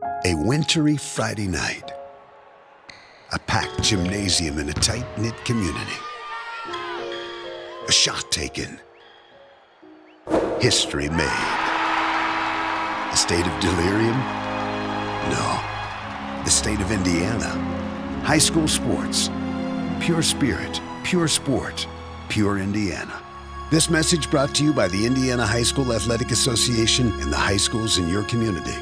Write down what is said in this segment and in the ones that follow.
A wintry Friday night. A packed gymnasium in a tight-knit community. A shot taken. History made. A state of delirium? No. The state of Indiana. High school sports. Pure spirit, pure sport, pure Indiana. This message brought to you by the Indiana High School Athletic Association and the high schools in your community.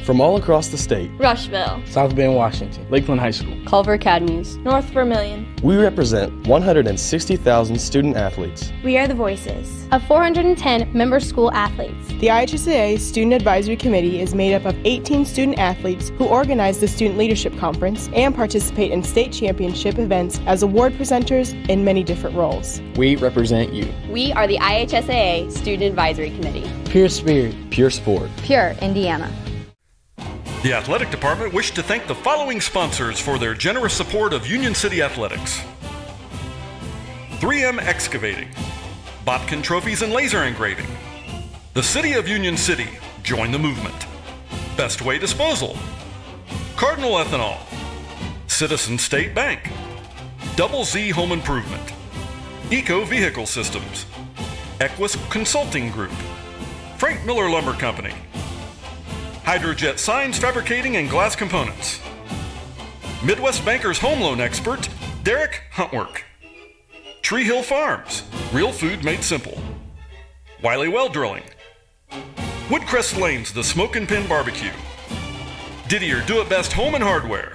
From all across the state, Rushville, South Bend, Washington, Lakeland High School, Culver Academies, North Vermilion, we represent 160,000 student athletes. We are the voices of 410 member school athletes. The IHSAA Student Advisory Committee is made up of 18 student athletes who organize the Student Leadership Conference and participate in state championship events as award presenters in many different roles. We represent you. We are the IHSAA Student Advisory Committee. Pure spirit, pure sport, pure Indiana. The Athletic Department wished to thank the following sponsors for their generous support of Union City Athletics. 3M Excavating, Botkin Trophies and Laser Engraving, the City of Union City, join the movement. Best Way Disposal, Cardinal Ethanol, Citizen State Bank, Double Z Home Improvement, Eco Vehicle Systems, Equus Consulting Group, Frank Miller Lumber Company, Hydrojet Signs Fabricating and Glass Components, Midwest Bankers Home Loan Expert, Derek Huntwork, Tree Hill Farms, real food made simple, Wiley Well Drilling, Woodcrest Lanes, the Smoke and Pin Barbecue, Didier Do-It-Best Home and Hardware,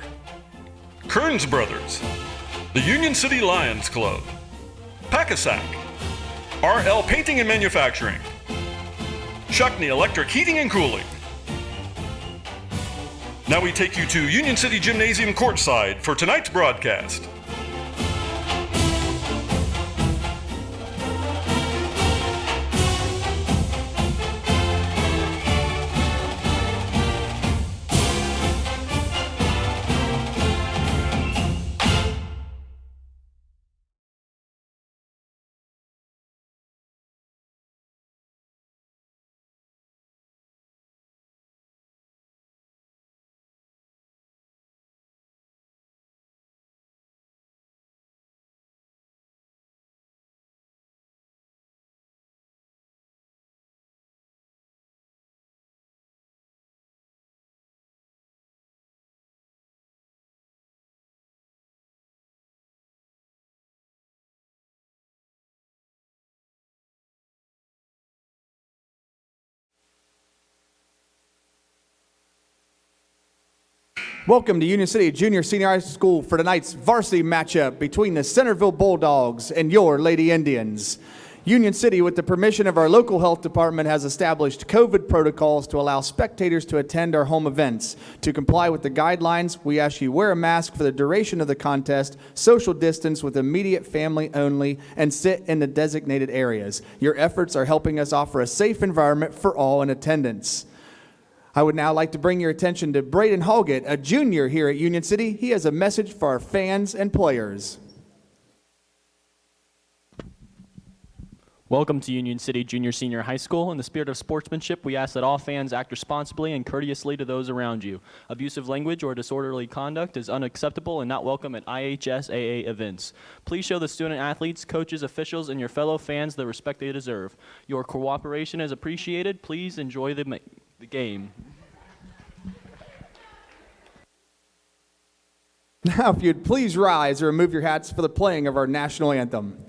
Kearns Brothers, the Union City Lions Club, Packasack, RL Painting and Manufacturing, Shuckney Electric Heating and Cooling. Now we take you to Union City Gymnasium courtside for tonight's broadcast. Welcome to Union City Junior Senior High School for tonight's varsity matchup between the Centerville Bulldogs and your Lady Indians. Union City, with the permission of our local health department, has established COVID protocols to allow spectators to attend our home events. To comply with the guidelines, we ask you wear a mask for the duration of the contest, social distance with immediate family only, and sit in the designated areas. Your efforts are helping us offer a safe environment for all in attendance. I would now like to bring your attention to Braden Hoggett, a junior here at Union City. He has a message for our fans and players. Welcome to Union City Junior Senior High School. In the spirit of sportsmanship, we ask that all fans act responsibly and courteously to those around you. Abusive language or disorderly conduct is unacceptable and not welcome at IHSAA events. Please show the student athletes, coaches, officials, and your fellow fans the respect they deserve. Your cooperation is appreciated. Please enjoy the game. Now, if you'd please rise or remove your hats for the playing of our national anthem.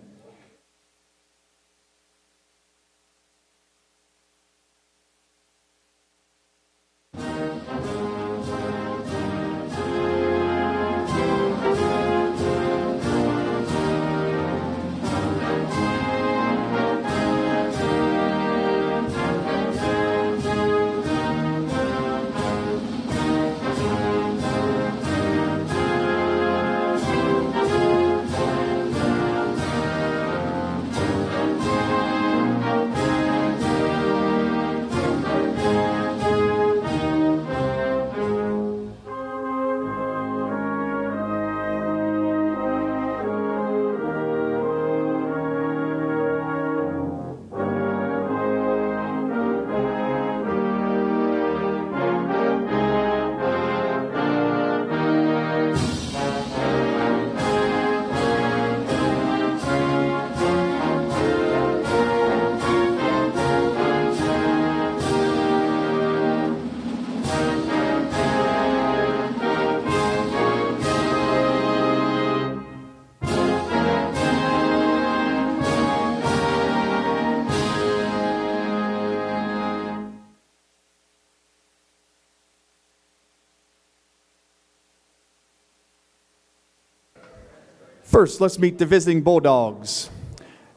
First, let's meet the visiting Bulldogs.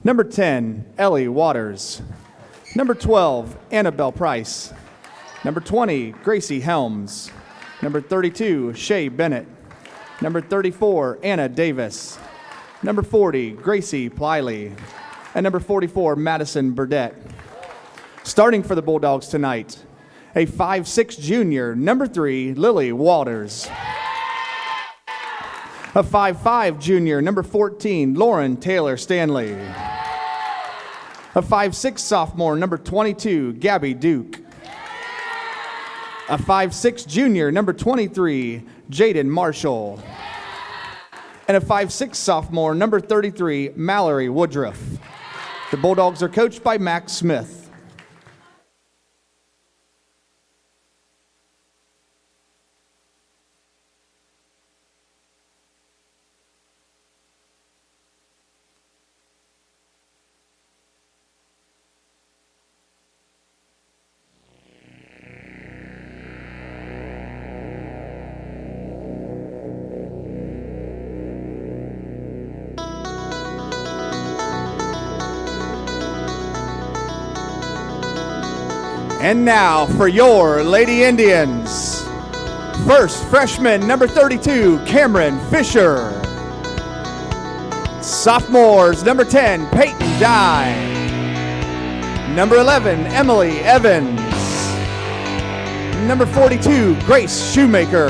Number 10, Ellie Waters. Number 12, Annabelle Price. Number 20, Gracie Helms. Number 32, Shea Bennett. Number 34, Anna Davis. Number 40, Gracie Pliley. And number 44, Madison Burdett. Starting for the Bulldogs tonight, a 5'6" junior, number 3, Lily Waters. A 5'5" junior, number 14, Lauren Taylor Stanley. A 5'6" sophomore, number 22, Gabby Duke. A 5'6" junior, number 23, Jaden Marshall. And a 5'6" sophomore, number 33, Mallory Woodruff. The Bulldogs are coached by Max Smith. And now for your Lady Indians. First, freshman number 32, Cameron Fisher. Sophomores, number 10, Peyton Dye. Number 11, Emily Evans. Number 42, Grace Shoemaker.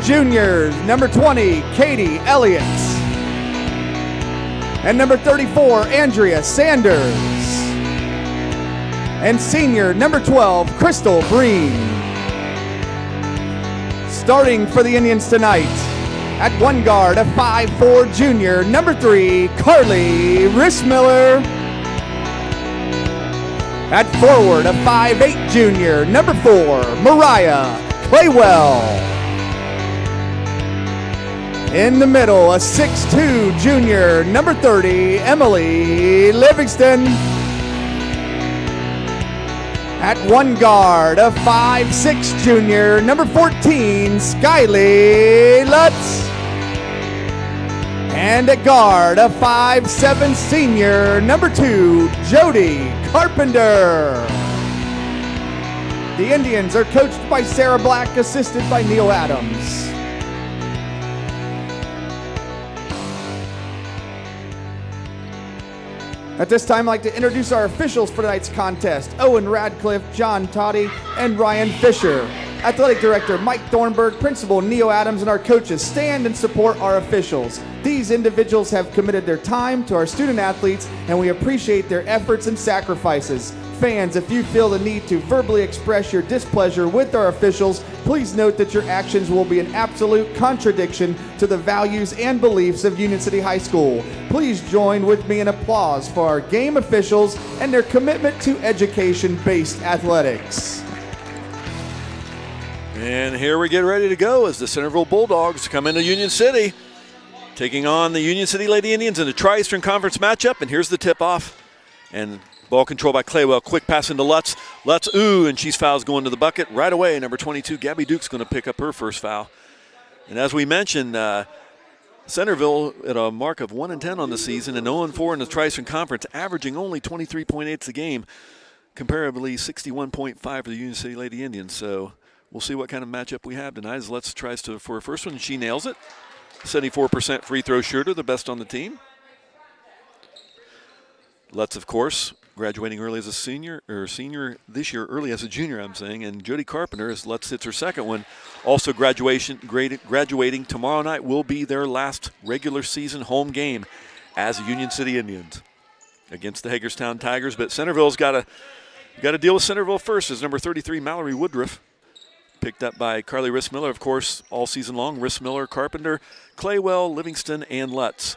Juniors, number 20, Katie Elliott. And number 34, Andrea Sanders. And senior, number 12, Crystal Breen. Starting for the Indians tonight, at one guard, a 5'4" junior, number 3, Carly Rissmiller. At forward, a 5'8" junior, number 4, Mariah Claywell. In the middle, a 6'2" junior, number 30, Emily Livingston. At one guard, a 5'6" junior, number 14, Skyly Lutz. And at guard, a 5'7" senior, number 2, Jody Carpenter. The Indians are coached by Sarah Black, assisted by Neil Adams. At this time, I'd like to introduce our officials for tonight's contest: Owen Radcliffe, John Toddy, and Ryan Fisher. Athletic Director Mike Thornburg, Principal Neo Adams, and our coaches stand and support our officials. These individuals have committed their time to our student athletes, and we appreciate their efforts and sacrifices. Fans, if you feel the need to verbally express your displeasure with our officials, please note that your actions will be an absolute contradiction to the values and beliefs of Union City High School. Please join with me in applause for our game officials and their commitment to education-based athletics. And here we get ready to go as the Centerville Bulldogs come into Union City, taking on the Union City Lady Indians in a Tri-Eastern Conference matchup. And here's the tip-off. And ball control by Claywell. Quick pass into Lutz. Lutz, and she's fouls going to the bucket right away. Number 22, Gabby Duke's going to pick up her first foul. And as we mentioned, Centerville at a mark of 1-10 on the season and 0-4 in the Tri-Eastern Conference, averaging only 23.8 a game, comparably 61.5 for the Union City Lady Indians. So we'll see what kind of matchup we have tonight as Lutz tries to for her first one, and she nails it. 74% free throw shooter, the best on the team. Lutz, of course, graduating early as a senior this year, early as a junior, I'm saying. And Jody Carpenter, as Lutz hits her second one, also graduating tomorrow night, will be their last regular season home game as Union City Indians against the Hagerstown Tigers. But Centerville's got to deal with Centerville first, as number 33, Mallory Woodruff, picked up by Carly Rissmiller, of course, all season long. Rissmiller, Carpenter, Claywell, Livingston, and Lutz.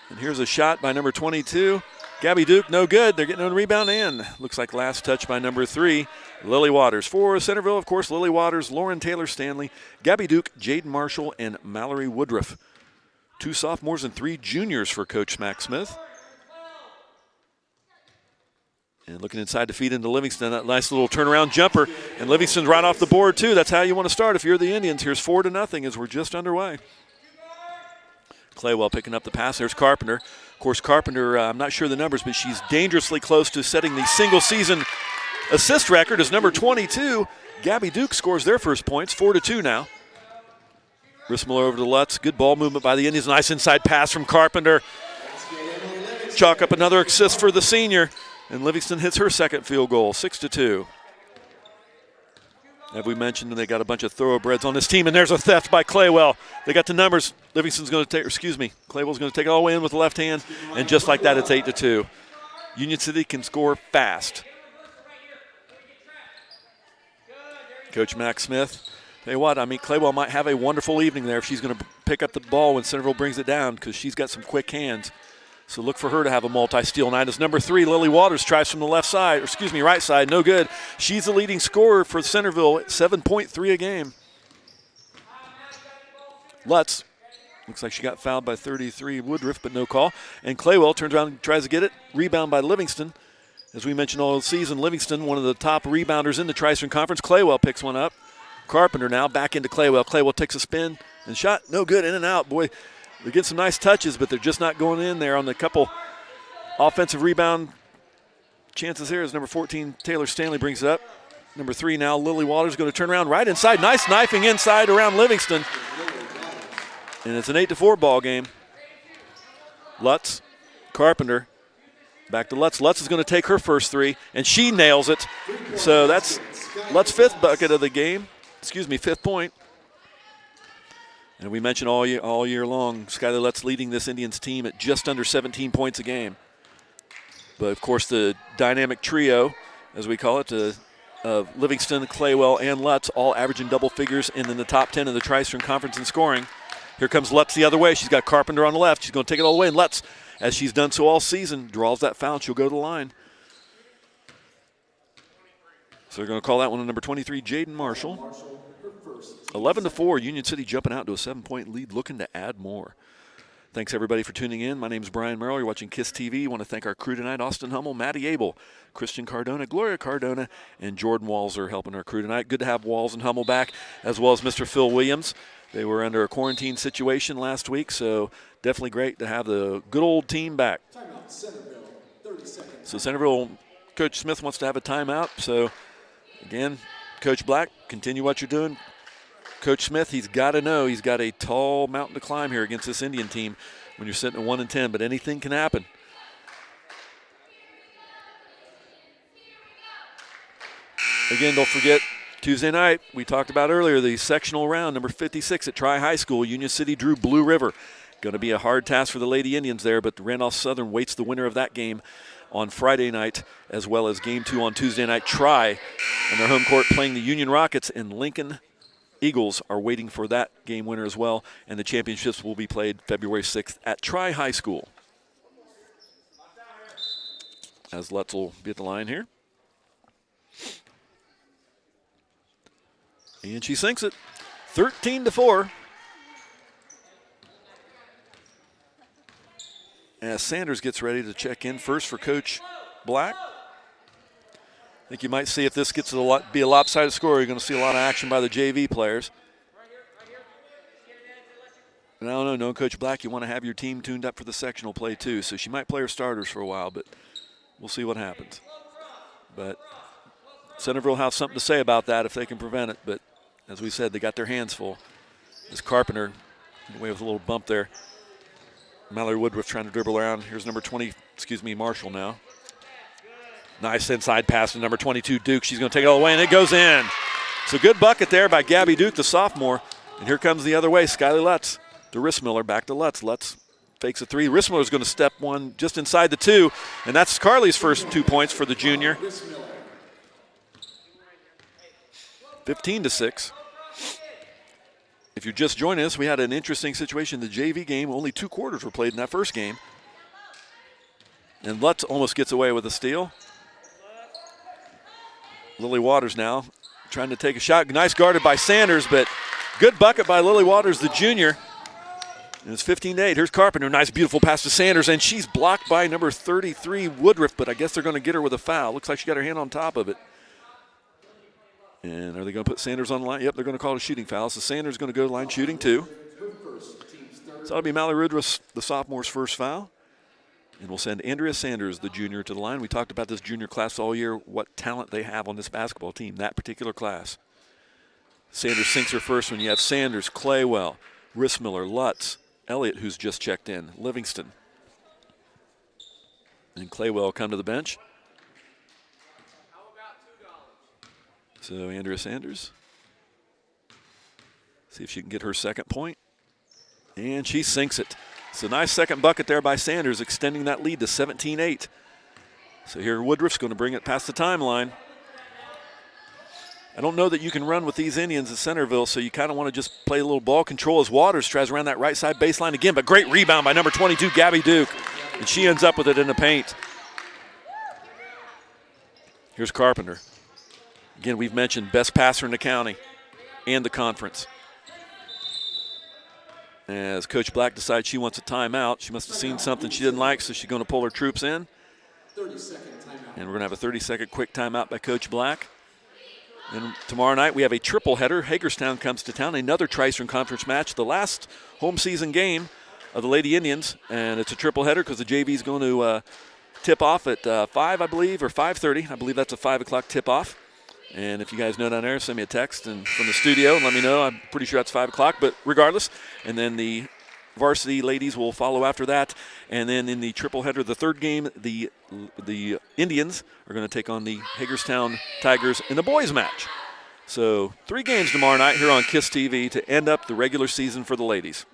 And here's a shot by number 22. Gabby Duke, no good. They're getting on the rebound in. Looks like last touch by number 3, Lily Waters. For Centerville, of course, Lily Waters, Lauren Taylor Stanley, Gabby Duke, Jaden Marshall, and Mallory Woodruff. 2 sophomores and 3 juniors for Coach Max Smith. And looking inside to feed into Livingston, that nice little turnaround jumper. And Livingston's right off the board, too. That's how you want to start if you're the Indians. Here's 4-0 as we're just underway. Claywell picking up the pass. There's Carpenter. Of course, Carpenter, I'm not sure the numbers, but she's dangerously close to setting the single-season assist record as number 22. Gabby Duke scores their first points, 4-2 now. Rissmiller over to Lutz. Good ball movement by the Indians. Nice inside pass from Carpenter. Chalk up another assist for the senior. And Livingston hits her second field goal, 6-2. As we mentioned, they got a bunch of thoroughbreds on this team, and there's a theft by Claywell. They got the numbers. Livingston's going to take, Claywell's going to take it all the way in with the left hand, and just like that, it's 8-2. Union City can score fast. Coach Max Smith, tell you what, I mean, Claywell might have a wonderful evening there if she's going to pick up the ball when Centerville brings it down, because she's got some quick hands. So look for her to have a multi-steal night. As number 3, Lily Waters tries from the right side, no good. She's the leading scorer for Centerville, 7.3 a game. Lutz, looks like she got fouled by 33 Woodruff, but no call. And Claywell turns around and tries to get it. Rebound by Livingston. As we mentioned all season, Livingston, one of the top rebounders in the Tri-Eastern Conference. Claywell picks one up. Carpenter now back into Claywell. Claywell takes a spin and shot, no good, in and out. Boy, they get some nice touches, but they're just not going in there on the couple offensive rebound chances here as number 14, Taylor Stanley, brings it up. Number 3 now, Lily Waters going to turn around right inside. Nice knifing inside around Livingston. And it's an 8-4 ball game. Lutz, Carpenter, back to Lutz. Lutz is going to take her first 3, and she nails it. So that's Lutz's 5th bucket of the game. 5th point. And we mentioned all year long, Skylar Lutz leading this Indians team at just under 17 points a game. But, of course, the dynamic trio, as we call it, of Livingston, Claywell, and Lutz, all averaging double figures and in the top 10 of the Tri-Eastern Conference in scoring. Here comes Lutz the other way. She's got Carpenter on the left. She's going to take it all the way. And Lutz, as she's done so all season, draws that foul. She'll go to the line. So they're going to call that one to number 23, Jaden Marshall. 11-4, Union City jumping out to a 7-point lead, looking to add more. Thanks, everybody, for tuning in. My name is Brian Merrill. You're watching KISS TV. I want to thank our crew tonight, Austin Hummel, Maddie Abel, Christian Cardona, Gloria Cardona, and Jordan Walzer helping our crew tonight. Good to have Walls and Hummel back, as well as Mr. Phil Williams. They were under a quarantine situation last week, so definitely great to have the good old team back. So Centerville, Coach Smith wants to have a timeout. So, again, Coach Black, continue what you're doing. Coach Smith, he's got to know he's got a tall mountain to climb here against this Indian team when you're sitting at 1-10, but anything can happen. Again, don't forget, Tuesday night, we talked about earlier, the sectional round, number 56 at Tri-High School. Union City drew Blue River. Going to be a hard task for the Lady Indians there, but Randolph Southern waits the winner of that game on Friday night, as well as Game 2 on Tuesday night. Tri on their home court playing the Union Rockets, and Lincoln Eagles are waiting for that game winner as well, and the championships will be played February 6th at Tri-High School. As Lutz will be at the line here. And she sinks it, 13-4. As Sanders gets ready to check in first for Coach Black. I think you might see if this gets to be a lopsided score, you're going to see a lot of action by the JV players. And I don't know, Coach Black, you want to have your team tuned up for the sectional play too, so she might play her starters for a while, but we'll see what happens. But Centerville will have something to say about that if they can prevent it, but as we said, they got their hands full. This Carpenter, away with a little bump there. Mallory Woodruff trying to dribble around. Here's number 20, Marshall now. Nice inside pass to number 22, Duke. She's going to take it all the way, and it goes in. It's a good bucket there by Gabby Duke, the sophomore. And here comes the other way, Skylar Lutz to Rissmiller, back to Lutz. Lutz fakes a 3. Rissmiller's going to step one just inside the 2, and that's Carly's first 2 points for the junior. 15-6. If you're just joining us, we had an interesting situation in the JV game. Only 2 quarters were played in that first game. And Lutz almost gets away with a steal. Lily Waters now trying to take a shot. Nice guarded by Sanders, but good bucket by Lily Waters, the junior. And it's 15-8. Here's Carpenter. Nice, beautiful pass to Sanders, and she's blocked by number 33, Woodruff, but I guess they're going to get her with a foul. Looks like she got her hand on top of it. And are they going to put Sanders on the line? Yep, they're going to call it a shooting foul. So Sanders is going to go to the line shooting 2. So that'll be Mallory Woodruff, the sophomore's first foul. And we'll send Andrea Sanders, the junior, to the line. We talked about this junior class all year, what talent they have on this basketball team, that particular class. Sanders sinks her first one. You have Sanders, Claywell, Rissmiller, Lutz, Elliott, who's just checked in, Livingston. And Claywell come to the bench. So Andrea Sanders, see if she can get her second point. And she sinks it. It's a nice second bucket there by Sanders, extending that lead to 17-8. So here Woodruff's going to bring it past the timeline. I don't know that you can run with these Indians at Centerville, so you kind of want to just play a little ball control as Waters tries around that right side baseline again, but great rebound by number 22, Gabby Duke, and she ends up with it in the paint. Here's Carpenter. Again, we've mentioned best passer in the county and the conference. As Coach Black decides she wants a timeout, she must have seen something she didn't like, so she's going to pull her troops in. 30-second timeout. And we're going to have a 30-second quick timeout by Coach Black. And tomorrow night we have a triple header. Hagerstown comes to town, another Tri-Eastern Conference match, the last home season game of the Lady Indians. And it's a triple header because the JV is going to tip off at 5, I believe, or 5:30. I believe that's a 5 o'clock tip off. And if you guys know down there, send me a text and from the studio and let me know. I'm pretty sure that's 5 o'clock, but regardless. And then the varsity ladies will follow after that. And then in the triple header, the third game, the Indians are going to take on the Hagerstown Tigers in the boys match. So 3 games tomorrow night here on KISS TV to end up the regular season for the ladies.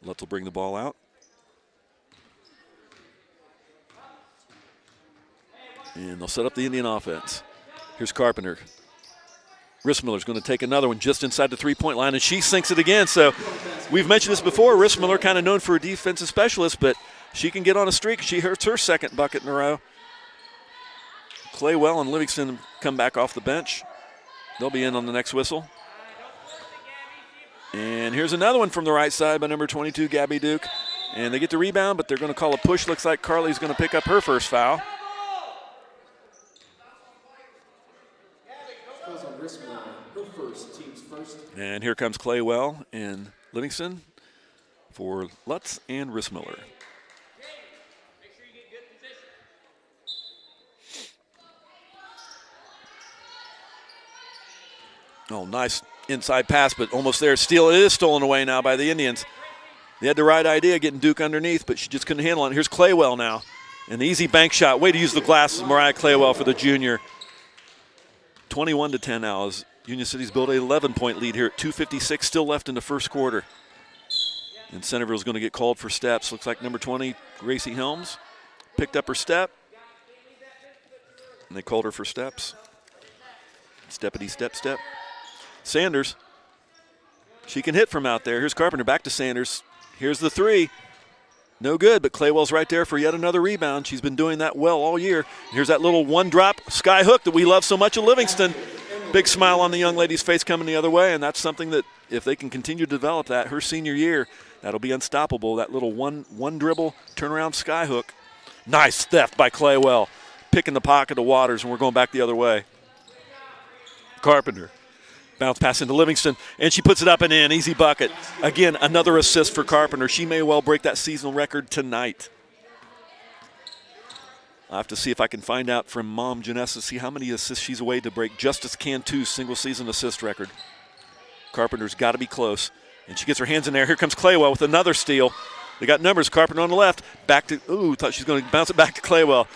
Lutz will bring the ball out. And they'll set up the Indian offense. Here's Carpenter. Rissmiller's going to take another one just inside the three-point line, and she sinks it again. So we've mentioned this before. Rissmiller kind of known for a defensive specialist, but she can get on a streak. She hurts her second bucket in a row. Claywell and Livingston come back off the bench. They'll be in on the next whistle. And here's another one from the right side by number 22, Gabby Duke. And they get the rebound, but they're going to call a push. Looks like Carly's going to pick up her first foul. And here comes Claywell and Livingston for Lutz and Rissmiller. Oh, nice inside pass, but almost there. Steal. It is stolen away now by the Indians. They had the right idea, getting Duke underneath, but she just couldn't handle it. Here's Claywell now. An easy bank shot. Way to use the glasses, Mariah Claywell for the junior. 21-10 now as Union City's built an 11-point lead here at 2:56 still left in the first quarter. And Centerville's going to get called for steps. Looks like number 20, Gracie Helms, picked up her step. And they called her for steps. Steppity step, step. Sanders, she can hit from out there. Here's Carpenter, back to Sanders. Here's the three. No good, but Claywell's right there for yet another rebound. She's been doing that well all year. Here's that little one-drop sky hook that we love so much at Livingston. Big smile on the young lady's face coming the other way, and that's something that if they can continue to develop that her senior year, that'll be unstoppable. That little one dribble, turnaround sky hook. Nice theft by Claywell. Picking the pocket of Waters, and we're going back the other way. Carpenter. Bounce pass into Livingston, and she puts it up and in. Easy bucket. Again, another assist for Carpenter. She may well break that seasonal record tonight. I'll have to see if I can find out from Mom Janessa, see how many assists she's away to break Justice Cantu's single-season assist record. Carpenter's got to be close. And she gets her hands in there. Here comes Claywell with another steal. They got numbers. Carpenter on the left. Back to, thought she's going to bounce it back to Claywell.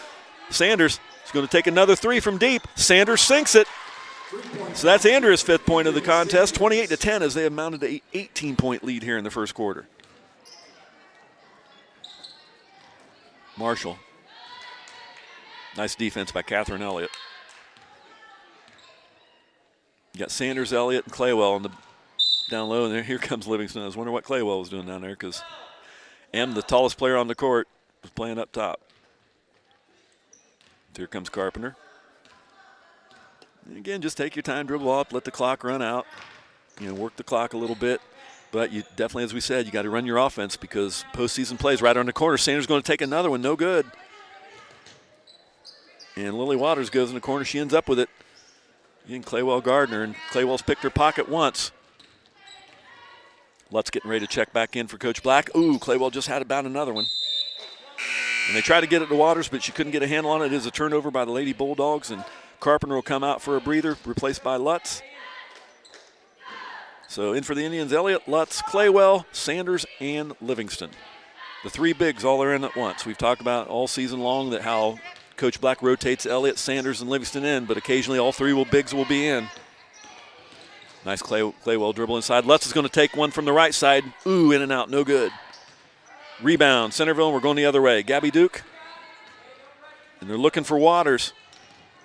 Sanders is going to take another three from deep. Sanders sinks it. So that's Andrea's 5th point of the contest, 28-10 as they have mounted an 18-point lead here in the first quarter. Marshall. Nice defense by Catherine Elliott. You got Sanders, Elliott, and Claywell on the down low, and here comes Livingston. I was wondering what Claywell was doing down there because the tallest player on the court, was playing up top. Here comes Carpenter. And again, just take your time, dribble up, let the clock run out. Work the clock a little bit. But you definitely, as we said, you got to run your offense because postseason plays right around the corner. Sanders going to take another one, no good. And Lily Waters goes in the corner. She ends up with it. Again, Claywell Gardner, and Claywell's picked her pocket once. Lutz getting ready to check back in for Coach Black. Ooh, Claywell just had about another one. And they tried to get it to Waters, but she couldn't get a handle on it. It is a turnover by the Lady Bulldogs, and Carpenter will come out for a breather, replaced by Lutz. So in for the Indians, Elliott, Lutz, Claywell, Sanders, and Livingston. The three bigs all are in at once. We've talked about all season long that how Coach Black rotates Elliott, Sanders, and Livingston in, but occasionally all three bigs will be in. Nice Claywell dribble inside. Lutz is going to take one from the right side. Ooh, in and out, no good. Rebound, Centerville, we're going the other way. Gabby Duke, and they're looking for Waters.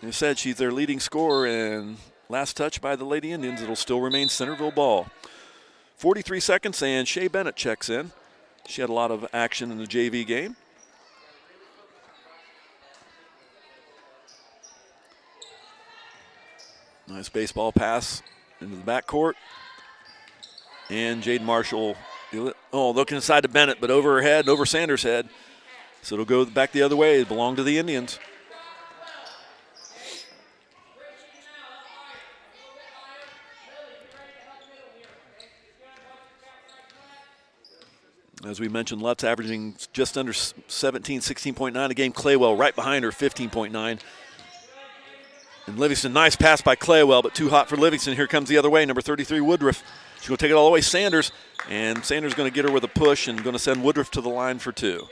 They said she's their leading scorer, and last touch by the Lady Indians. It'll still remain Centerville ball. 43 seconds, and Shea Bennett checks in. She had a lot of action in the JV game. Nice baseball pass into the backcourt. And Jade Marshall, looking inside to Bennett, but over her head, over Sanders' head. So it'll go back the other way. It belonged to the Indians. As we mentioned, Lutz averaging just under 17, 16.9 a game. Claywell right behind her, 15.9. And Livingston, nice pass by Claywell, but too hot for Livingston. Here comes the other way, number 33, Woodruff. She's going to take it all the way, Sanders. And Sanders going to get her with a push and going to send Woodruff to the line for two.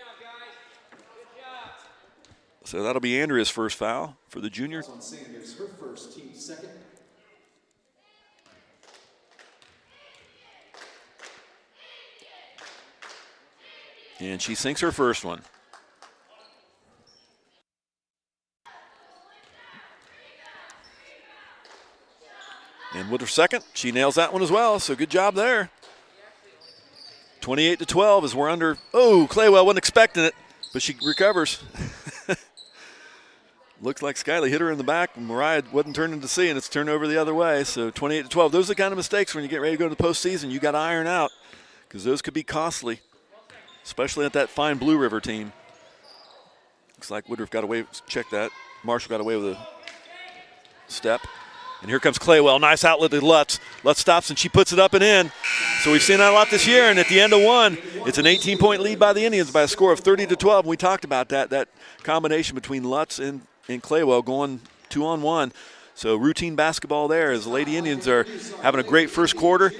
So that'll be Andrea's first foul for the junior. Sanders, her first, team second. And she sinks her first one. And Woodruff second. She nails that one as well, so good job there. 28-12 as we're under. Oh, Claywell wasn't expecting it, but she recovers. Looks like Skyley hit her in the back, and Mariah wasn't turning to see, and it's turned over the other way. So 28-12. Those are the kind of mistakes when you get ready to go to the postseason. You got to iron out because those could be costly, especially at that fine Blue River team. Looks like Woodruff got away. Check that. Marshall got away with a step. And here comes Claywell. Nice outlet to Lutz. Lutz stops, and she puts it up and in. So we've seen that a lot this year, and at the end of one, it's an 18-point lead by the Indians by a score of 30-12. And we talked about that combination between Lutz and Claywell going 2-on-1. So routine basketball there as the Lady Indians are having a great first quarter.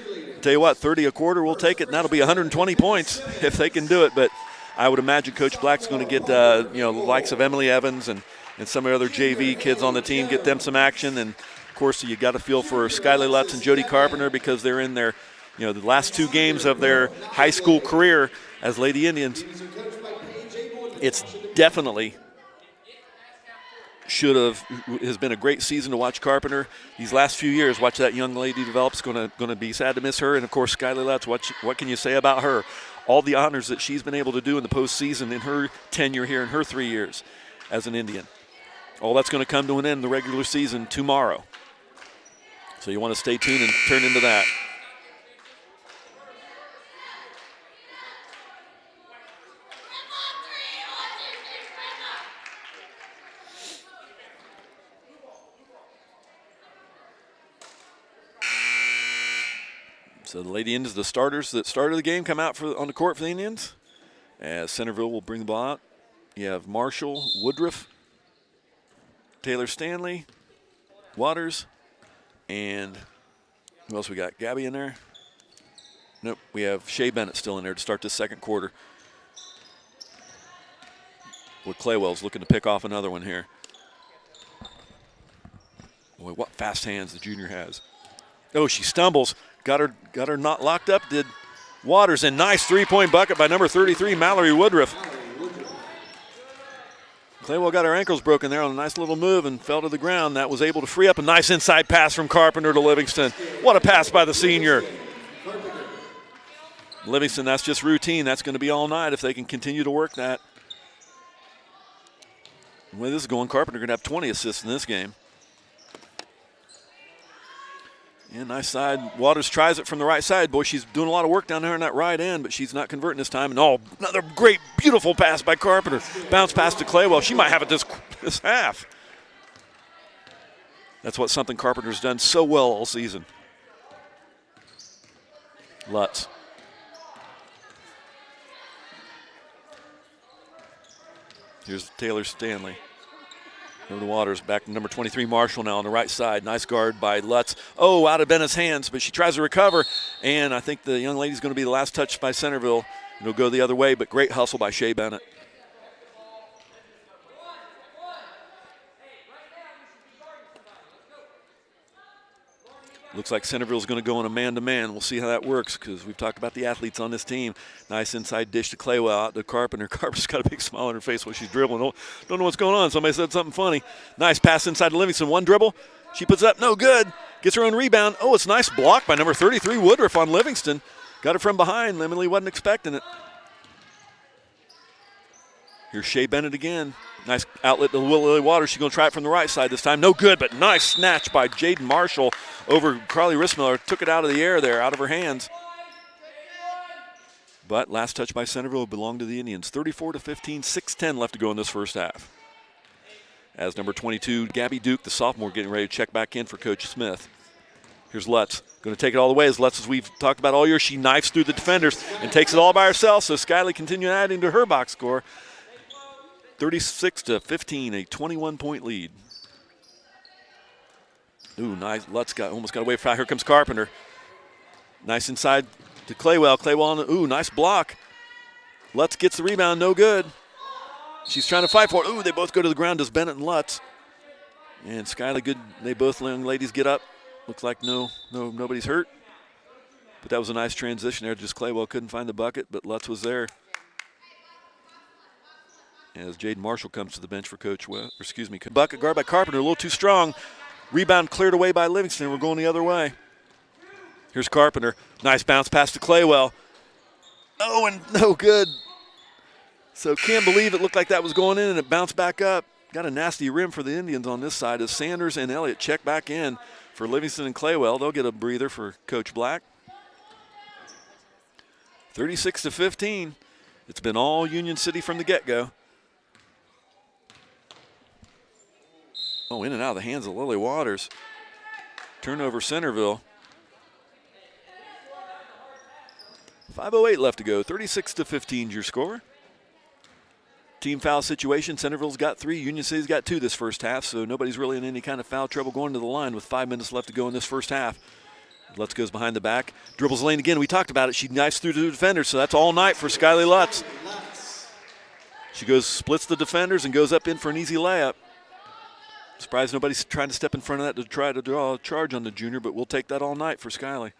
Tell you what, 30 a quarter, we'll take it, and that'll be 120 points if they can do it. But I would imagine Coach Black's going to get the likes of Emily Evans and some of the other JV kids on the team, get them some action. And of course, you got to feel for Skyley Lutz and Jody Carpenter because they're in their, the last two games of their high school career as Lady Indians. It's definitely has been a great season to watch Carpenter. These last few years, watch that young lady develop. It's going to be sad to miss her. And of course, Skyley Lutz, what can you say about her? All the honors that she's been able to do in the postseason in her tenure here in her 3 years as an Indian. All that's going to come to an end in the regular season tomorrow. So you want to stay tuned and turn into that. So the Lady Indians, the starters that started the game, come out on the court for the Indians. As Centerville will bring the ball out. You have Marshall, Woodruff, Taylor Stanley, Waters, and who else we got? Gabby in there? Nope, we have Shea Bennett still in there to start this second quarter. With Claywell's looking to pick off another one here. Boy, what fast hands the junior has. Oh, she stumbles. Got her not locked up, did Waters. And nice three-point bucket by number 33, Mallory Woodruff. Claywell got her ankles broken there on a nice little move and fell to the ground. That was able to free up a nice inside pass from Carpenter to Livingston. What a pass by the senior. Livingston, that's just routine. That's going to be all night if they can continue to work that. The way this is going, Carpenter going to have 20 assists in this game. Yeah, nice side. Waters tries it from the right side. Boy, she's doing a lot of work down there on that right end, but she's not converting this time. And another great, beautiful pass by Carpenter. Bounce pass to Claywell. She might have it this half. That's something Carpenter's done so well all season. Lutz. Here's Taylor Stanley. Over to Waters, back to number 23, Marshall now on the right side. Nice guard by Lutz. Oh, out of Bennett's hands, but she tries to recover. And I think the young lady's going to be the last touch by Centerville. It'll go the other way, but great hustle by Shea Bennett. Looks like Centerville's going to go on a man-to-man. We'll see how that works because we've talked about the athletes on this team. Nice inside dish to Claywell, out to Carpenter. Carpenter's got a big smile on her face while she's dribbling. Don't know what's going on. Somebody said something funny. Nice pass inside to Livingston. One dribble. She puts it up. No good. Gets her own rebound. Oh, it's a nice block by number 33, Woodruff on Livingston. Got it from behind. Emily wasn't expecting it. Here's Shea Bennett again. Nice outlet to Lily Waters. She's going to try it from the right side this time. No good, but nice snatch by Jaden Marshall over Carly Rissmiller. Took it out of the air there, out of her hands. But last touch by Centerville belonged to the Indians. 34-15, 6:10 left to go in this first half. As number 22, Gabby Duke, the sophomore, getting ready to check back in for Coach Smith. Here's Lutz. Going to take it all the way. As Lutz, as we've talked about all year, she knifes through the defenders and takes it all by herself. So Skyley continuing adding to her box score. 36-15, a 21-point lead. Ooh, nice. Lutz almost got away from it. Here comes Carpenter. Nice inside to Claywell. Claywell on the, ooh, nice block. Lutz gets the rebound, no good. She's trying to fight for it. Ooh, they both go to the ground, does Bennett and Lutz. And Skyley, good. They both young ladies get up. Looks like nobody's hurt. But that was a nice transition there. Just Claywell couldn't find the bucket, but Lutz was there. As Jaden Marshall comes to the bench for bucket guard by Carpenter, a little too strong. Rebound cleared away by Livingston. We're going the other way. Here's Carpenter. Nice bounce pass to Claywell. Oh, and no good. So can't believe it looked like that was going in and it bounced back up. Got a nasty rim for the Indians on this side as Sanders and Elliott check back in for Livingston and Claywell. They'll get a breather for Coach Black. 36-15. It's been all Union City from the get-go. Oh, in and out of the hands of Lily Waters. Turnover Centerville. 5:08 left to go. 36-15 is your score. Team foul situation. Centerville's got 3. Union City's got 2 this first half, so nobody's really in any kind of foul trouble going to the line with 5 minutes left to go in this first half. Lutz goes behind the back. Dribbles lane again. We talked about it. She knifes through the defenders, so that's all night for Skyley Lutz. She splits the defenders and goes up in for an easy layup. Surprised nobody's trying to step in front of that to try to draw a charge on the junior, but we'll take that all night for Skyley.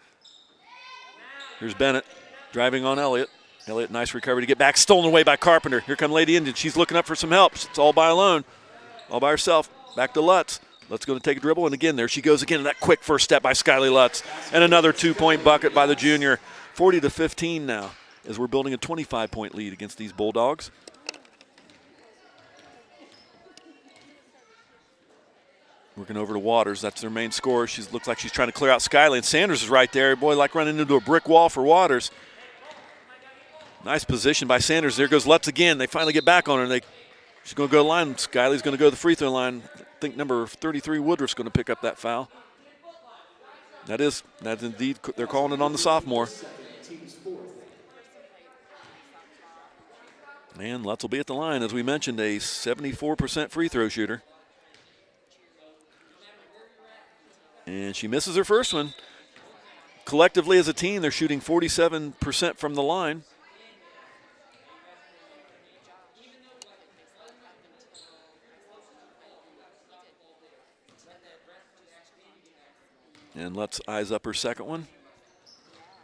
Here's Bennett driving on Elliott. Elliott, nice recovery to get back. Stolen away by Carpenter. Here come Lady Indian. She's looking up for some help. It's all by herself. Back to Lutz. Lutz going to take a dribble, and again, there she goes again. That quick first step by Skyley Lutz. And another 2-point bucket by the junior. 40-15 now as we're building a 25-point lead against these Bulldogs. Working over to Waters. That's their main scorer. She looks like she's trying to clear out Skyley, and Sanders is right there. Boy, like running into a brick wall for Waters. Nice position by Sanders. There goes Lutz again. They finally get back on her. She's going to go to the line. Skyley's going to go to the free throw line. I think number 33, Woodruff's going to pick up that foul. That's indeed, they're calling it on the sophomore. And Lutz will be at the line, as we mentioned, a 74% free throw shooter. And she misses her first one. Collectively as a team, they're shooting 47% from the line. And Lutz eyes up her second one.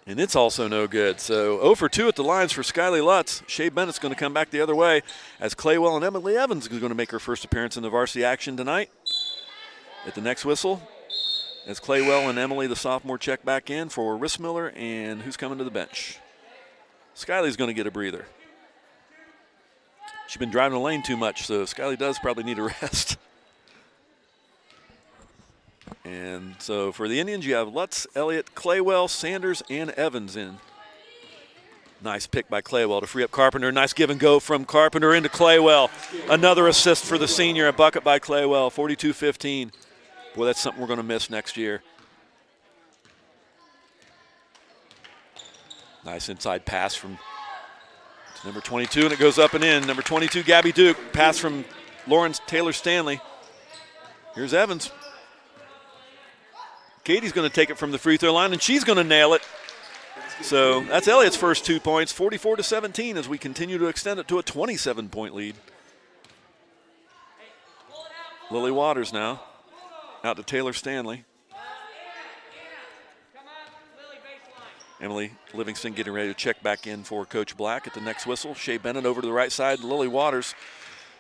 And it's also no good. So 0 for 2 at the lines for Skyley Lutz. Shea Bennett's going to come back the other way as Claywell and Emily Evans is going to make her first appearance in the varsity action tonight. At the next whistle, as Claywell and Emily, the sophomore, check back in for Rissmiller, and who's coming to the bench? Skyley's going to get a breather. She's been driving the lane too much, so Skyley does probably need a rest. And so for the Indians, you have Lutz, Elliott, Claywell, Sanders, and Evans in. Nice pick by Claywell to free up Carpenter. Nice give and go from Carpenter into Claywell. Another assist for the senior, a bucket by Claywell, 42-15. Boy, that's something we're going to miss next year. Nice inside pass from number 22, and it goes up and in. Number 22, Gabby Duke. Pass from Lawrence Taylor Stanley. Here's Evans. Katie's going to take it from the free throw line, and she's going to nail it. So that's Elliott's first 2 points, 44-17, as we continue to extend it to a 27-point lead. Lily Waters now out to Taylor Stanley. Emily Livingston getting ready to check back in for Coach Black at the next whistle. Shea Bennett over to the right side. Lily Waters,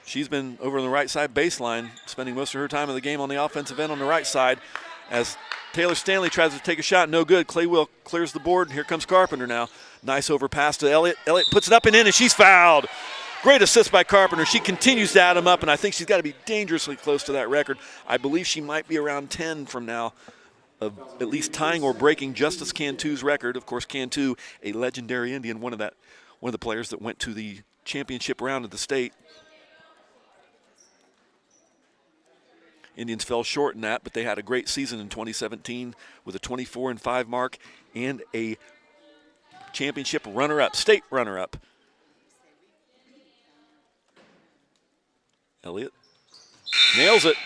she's been over on the right side baseline, spending most of her time in the game on the offensive end on the right side. As Taylor Stanley tries to take a shot, no good. Claywell clears the board, and here comes Carpenter now. Nice overpass to Elliott. Elliott puts it up and in, and she's fouled. Great assist by Carpenter. She continues to add him up, and I think she's got to be dangerously close to that record. I believe she might be around 10 from now, of at least tying or breaking Justice Cantu's record. Of course, Cantu, a legendary Indian, one of the players that went to the championship round of the state. Indians fell short in that, but they had a great season in 2017 with a 24-5 mark and a championship runner-up, state runner-up. Elliott nails it.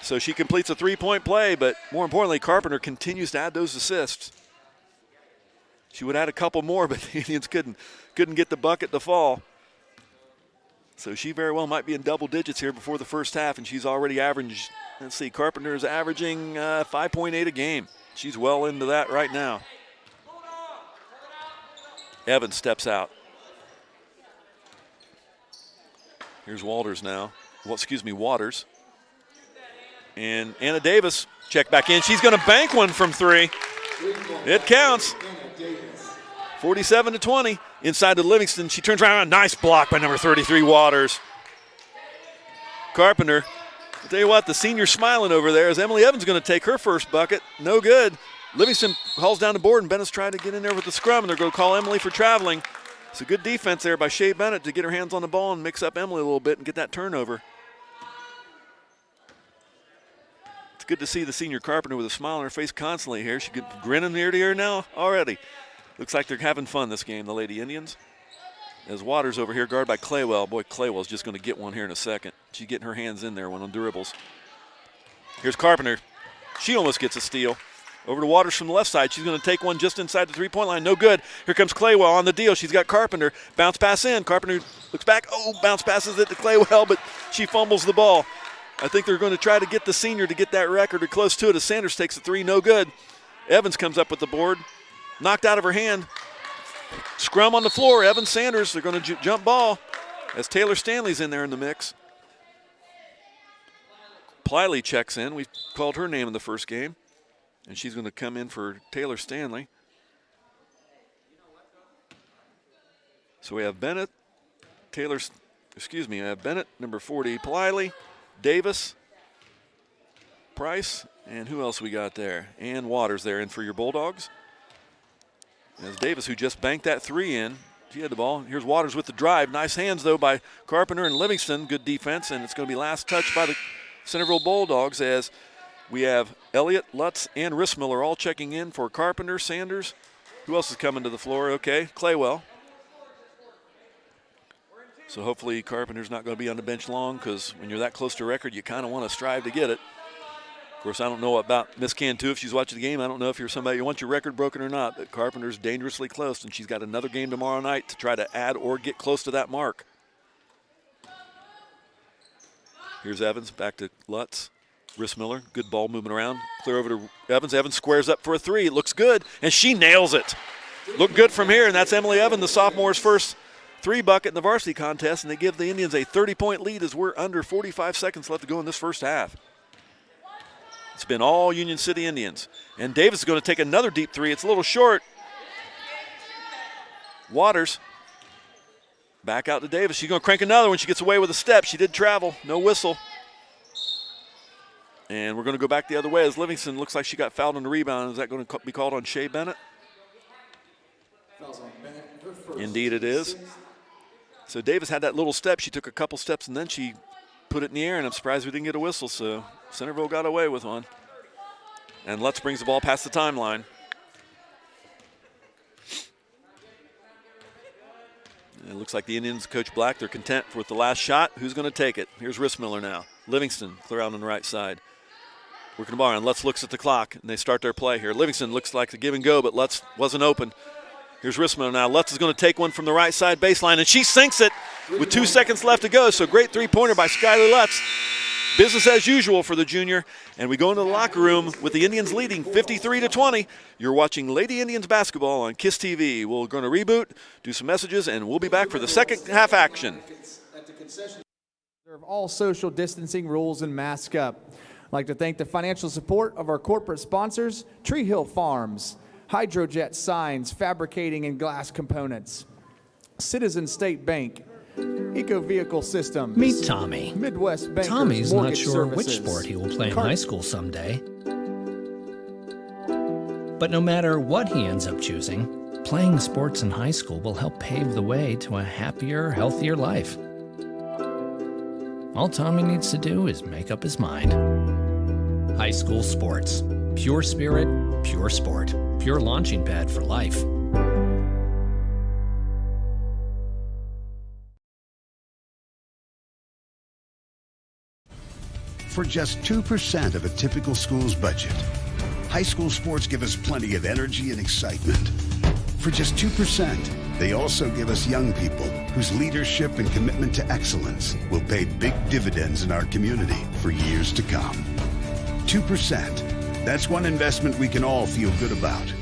So she completes a three-point play, but more importantly, Carpenter continues to add those assists. She would add a couple more, but the Indians couldn't get the bucket to fall. So she very well might be in double digits here before the first half, and she's already averaged, let's see, Carpenter's averaging 5.8 a game. She's well into that right now. Evans steps out. Here's Waters now. Well, excuse me, Waters. And Anna Davis check back in. She's going to bank one from three. It counts. 47-20. Inside to Livingston. She turns around. Nice block by number 33, Waters. Carpenter. I'll tell you what, the senior's smiling over there as Emily Evans going to take her first bucket. No good. Livingston hauls down the board, and Bennett's trying to get in there with the scrum, and they're going to call Emily for traveling. It's a good defense there by Shea Bennett to get her hands on the ball and mix up Emily a little bit and get that turnover. It's good to see the senior Carpenter with a smile on her face constantly here. She's grinning ear to ear now already. Looks like they're having fun this game, the Lady Indians. As Waters over here, guarded by Claywell. Boy, Claywell's just going to get one here in a second. She's getting her hands in there on dribbles. Here's Carpenter. She almost gets a steal. Over to Waters from the left side. She's going to take one just inside the three-point line. No good. Here comes Claywell on the deal. She's got Carpenter. Bounce pass in. Carpenter looks back. Oh, bounce passes it to Claywell, but she fumbles the ball. I think they're going to try to get the senior to get that record or close to it as Sanders takes a three. No good. Evans comes up with the board. Knocked out of her hand. Scrum on the floor. Evans, Sanders, they're going to jump ball as Taylor Stanley's in there in the mix. Pliley checks in. We called her name in the first game. And she's going to come in for Taylor Stanley. So we have Bennett, Bennett, number 40, Pliley, Davis, Price, and who else we got there? And Waters there in for your Bulldogs. As Davis, who just banked that three in, she had the ball. Here's Waters with the drive. Nice hands, though, by Carpenter and Livingston. Good defense, and it's going to be last touch by the Centerville Bulldogs as we have Elliott, Lutz, and Rissmiller all checking in for Carpenter, Sanders. Who else is coming to the floor? Okay, Claywell. So hopefully Carpenter's not going to be on the bench long because when you're that close to record, you kind of want to strive to get it. Of course, I don't know about Miss Cantu if she's watching the game. I don't know if you're somebody who wants your record broken or not, but Carpenter's dangerously close, and she's got another game tomorrow night to try to add or get close to that mark. Here's Evans, back to Lutz. Rissmiller, good ball moving around. Clear over to Evans. Evans squares up for a three. It looks good, and she nails it. Look good from here, and that's Emily Evans, the sophomore's first three bucket in the varsity contest, and they give the Indians a 30-point lead as we're under 45 seconds left to go in this first half. It's been all Union City Indians. And Davis is going to take another deep three. It's a little short. Waters back out to Davis. She's going to crank another one. She gets away with a step. She did travel. No whistle. And we're going to go back the other way as Livingston looks like she got fouled on the rebound. Is that going to be called on Shea Bennett? Indeed it is. So Davis had that little step. She took a couple steps and then she put it in the air, and I'm surprised we didn't get a whistle. So Centerville got away with one. And Lutz brings the ball past the timeline. It looks like the Indians, Coach Black, they're content with the last shot. Who's going to take it? Here's Rissmiller now. Livingston, clear out on the right side. Working the ball around. Lutz looks at the clock, and they start their play here. Livingston looks like the give and go, but Lutz wasn't open. Here's Rissmiller now. Lutz is going to take one from the right side baseline, and she sinks it with 2 seconds left to go. So great three-pointer by Skylar Lutz. Business as usual for the junior. And we go into the locker room with the Indians leading 53-20. You're watching Lady Indians basketball on KISS TV. We're going to reboot, do some messages, and we'll be back for the second half action. Observe all social distancing rules and mask up. I'd like to thank the financial support of our corporate sponsors, Tree Hill Farms, Hydrojet Signs, Fabricating and Glass Components, Citizen State Bank, Eco Vehicle Systems. Meet Tommy. Midwest Bank. Tommy's not sure which sport he will play in high school someday. But no matter what he ends up choosing, playing sports in high school will help pave the way to a happier, healthier life. All Tommy needs to do is make up his mind. High school sports. Pure spirit, pure sport. Pure launching pad for life. For just 2% of a typical school's budget, high school sports give us plenty of energy and excitement. For just 2%, they also give us young people whose leadership and commitment to excellence will pay big dividends in our community for years to come. 2%. That's one investment we can all feel good about.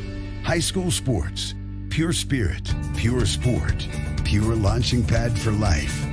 High school sports. Pure spirit, pure sport, pure launching pad for life.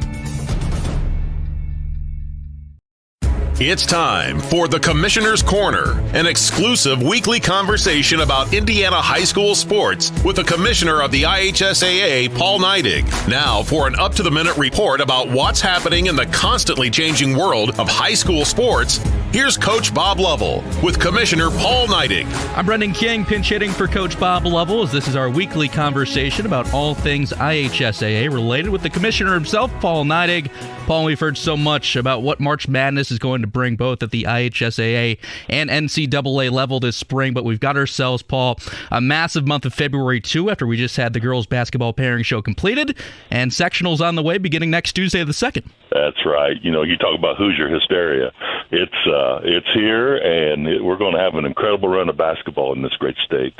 It's time for the Commissioner's Corner, an exclusive weekly conversation about Indiana high school sports with the Commissioner of the IHSAA, Paul Neidig. Now for an up-to-the-minute report about what's happening in the constantly changing world of high school sports, here's Coach Bob Lovell with Commissioner Paul Neidig. I'm Brendan King, pinch hitting for Coach Bob Lovell, as this is our weekly conversation about all things IHSAA related with the Commissioner himself, Paul Neidig. Paul, we've heard so much about what March Madness is going to bring both at the IHSAA and NCAA level this spring, but we've got ourselves, Paul, a massive month of February, too, after we just had the girls' basketball pairing show completed, and sectionals on the way beginning next Tuesday the 2nd. That's right. You know, you talk about Hoosier hysteria. It's here, and we're going to have an incredible run of basketball in this great state.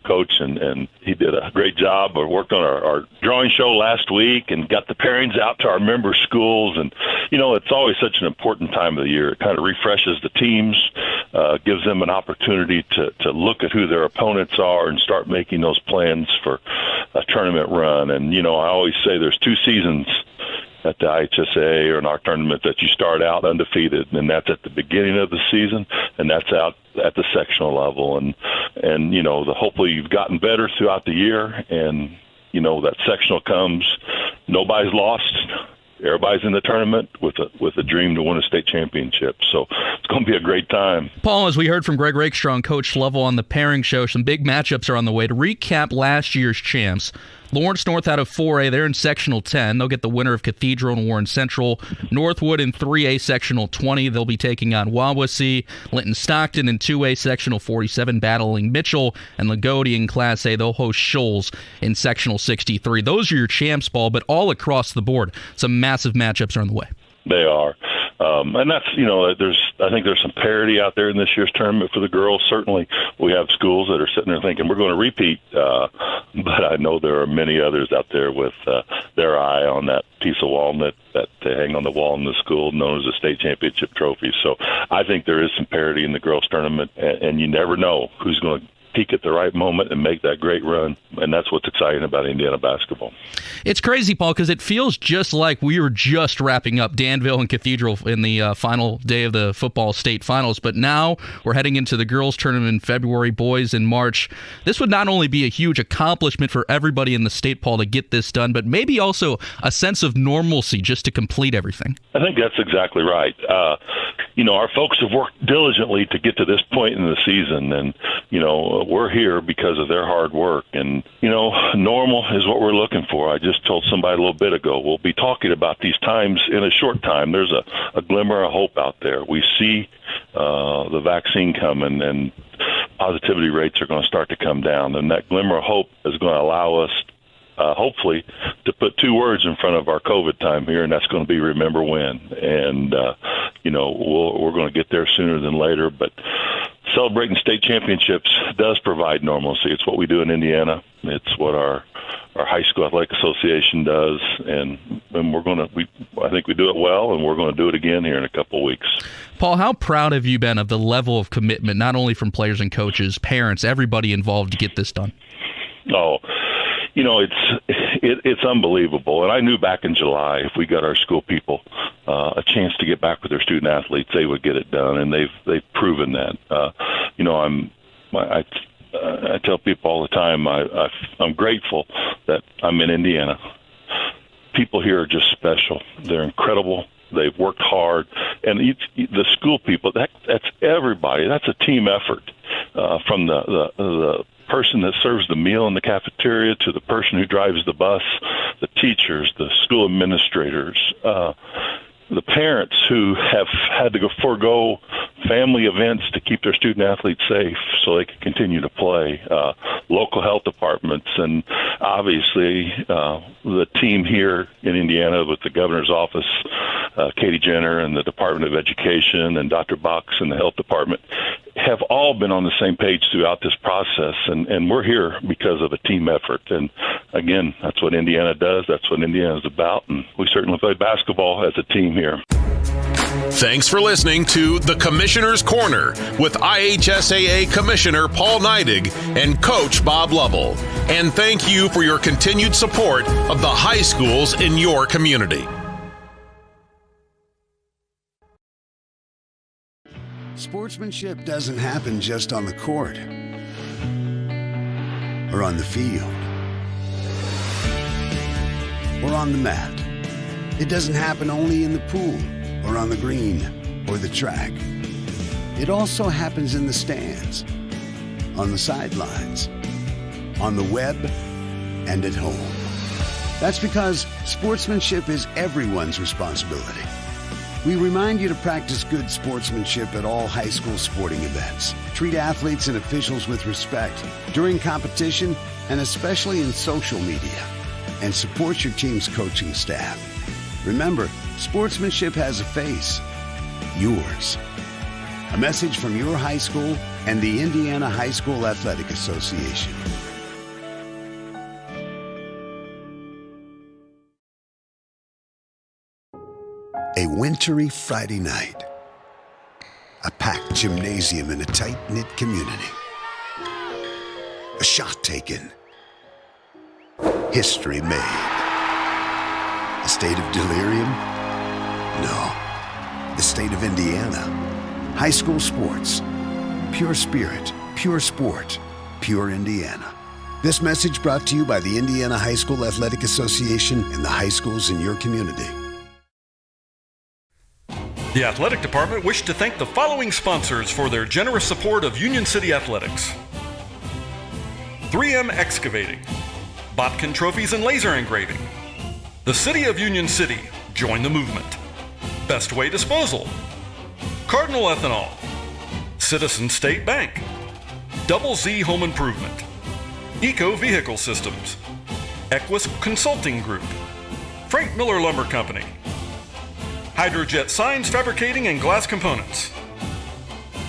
Coach, and he did a great job. We worked on our drawing show last week and got the pairings out to our member schools. And, it's always such an important time of the year. It kind of refreshes the teams, gives them an opportunity to look at who their opponents are and start making those plans for a tournament run. And, I always say there's 2 seasons at the IHSAA or in our tournament that you start out undefeated, and that's at the beginning of the season, and that's out at the sectional level. And hopefully you've gotten better throughout the year, and, that sectional comes, nobody's lost. Everybody's in the tournament with a dream to win a state championship. So it's going to be a great time. Paul, as we heard from Greg Rakestraw, Coach Lovell on the pairing show, some big matchups are on the way. To recap last year's champs, Lawrence North out of 4A, they're in Sectional 10. They'll get the winner of Cathedral and Warren Central. Northwood in 3A Sectional 20. They'll be taking on Wawasee. Linton Stockton in 2A Sectional 47, battling Mitchell. And Lagodi in Class A, they'll host Shoals in Sectional 63. Those are your champs, Paul, but all across the board, some massive matchups are on the way. They are. And that's, I think there's some parity out there in this year's tournament for the girls. Certainly we have schools that are sitting there thinking we're going to repeat, but I know there are many others out there with their eye on that piece of walnut that they hang on the wall in the school known as the state championship trophy. So I think there is some parity in the girls tournament, and you never know who's going to peak at the right moment and make that great run, and that's what's exciting about Indiana basketball. It's crazy, Paul, because it feels just like we were just wrapping up Danville and Cathedral in the final day of the football state finals, but now we're heading into the girls' tournament in February, boys in March. This would not only be a huge accomplishment for everybody in the state, Paul, to get this done, but maybe also a sense of normalcy just to complete everything. I think that's exactly right. Our folks have worked diligently to get to this point in the season, and, we're here because of their hard work. And, normal is what we're looking for. I just told somebody a little bit ago, we'll be talking about these times in a short time. There's a glimmer of hope out there. We see the vaccine coming, and positivity rates are going to start to come down. And that glimmer of hope is going to allow us, hopefully, to put two words in front of our COVID time here, and that's going to be remember when. And, we're going to get there sooner than later. But celebrating state championships does provide normalcy. It's what we do in Indiana. It's what our high school athletic association does, and I think we do it well, and we're going to do it again here in a couple of weeks. Paul, how proud have you been of the level of commitment, not only from players and coaches, parents, everybody involved to get this done? Oh, it's unbelievable. And I knew back in July, if we got our school people a chance to get back with their student athletes, they would get it done, and they've proven that. I tell people all the time, I'm grateful that I'm in Indiana. People here are just special. They're incredible. They've worked hard, and the school people, that's everybody. That's a team effort, from the person that serves the meal in the cafeteria to the person who drives the bus, the teachers, the school administrators, the parents who have had to forego family events to keep their student athletes safe so they can continue to play, local health departments, and obviously the team here in Indiana with the governor's office, Katie Jenner, and the Department of Education, and Dr. Box and the health department have all been on the same page throughout this process, and we're here because of a team effort. And again, that's what Indiana does. That's what Indiana is about, and we certainly play basketball as a team here. Thanks for listening to The Commissioner's Corner with IHSAA Commissioner Paul Neidig and Coach Bob Lovell. And thank you for your continued support of the high schools in your community. Sportsmanship doesn't happen just on the court or on the field or on the mat. It doesn't happen only in the pool or on the green or the track. It also happens in the stands, on the sidelines, on the web, and at home. That's because sportsmanship is everyone's responsibility. We remind you to practice good sportsmanship at all high school sporting events. Treat athletes and officials with respect during competition and especially in social media. And support your team's coaching staff. Remember, sportsmanship has a face. Yours. A message from your high school and the Indiana High School Athletic Association. A wintry Friday night. A packed gymnasium in a tight-knit community. A shot taken. History made. A state of delirium? No. The state of Indiana. High school sports. Pure spirit, pure sport, pure Indiana. This message brought to you by the Indiana High School Athletic Association and the high schools in your community. The athletic department wished to thank the following sponsors for their generous support of Union City Athletics. 3M Excavating, Botkin Trophies and Laser Engraving, the City of Union City, join the movement. Best Way Disposal, Cardinal Ethanol, Citizen State Bank, Double Z Home Improvement, Eco Vehicle Systems, Equus Consulting Group, Frank Miller Lumber Company, Hydrojet Signs Fabricating and Glass Components,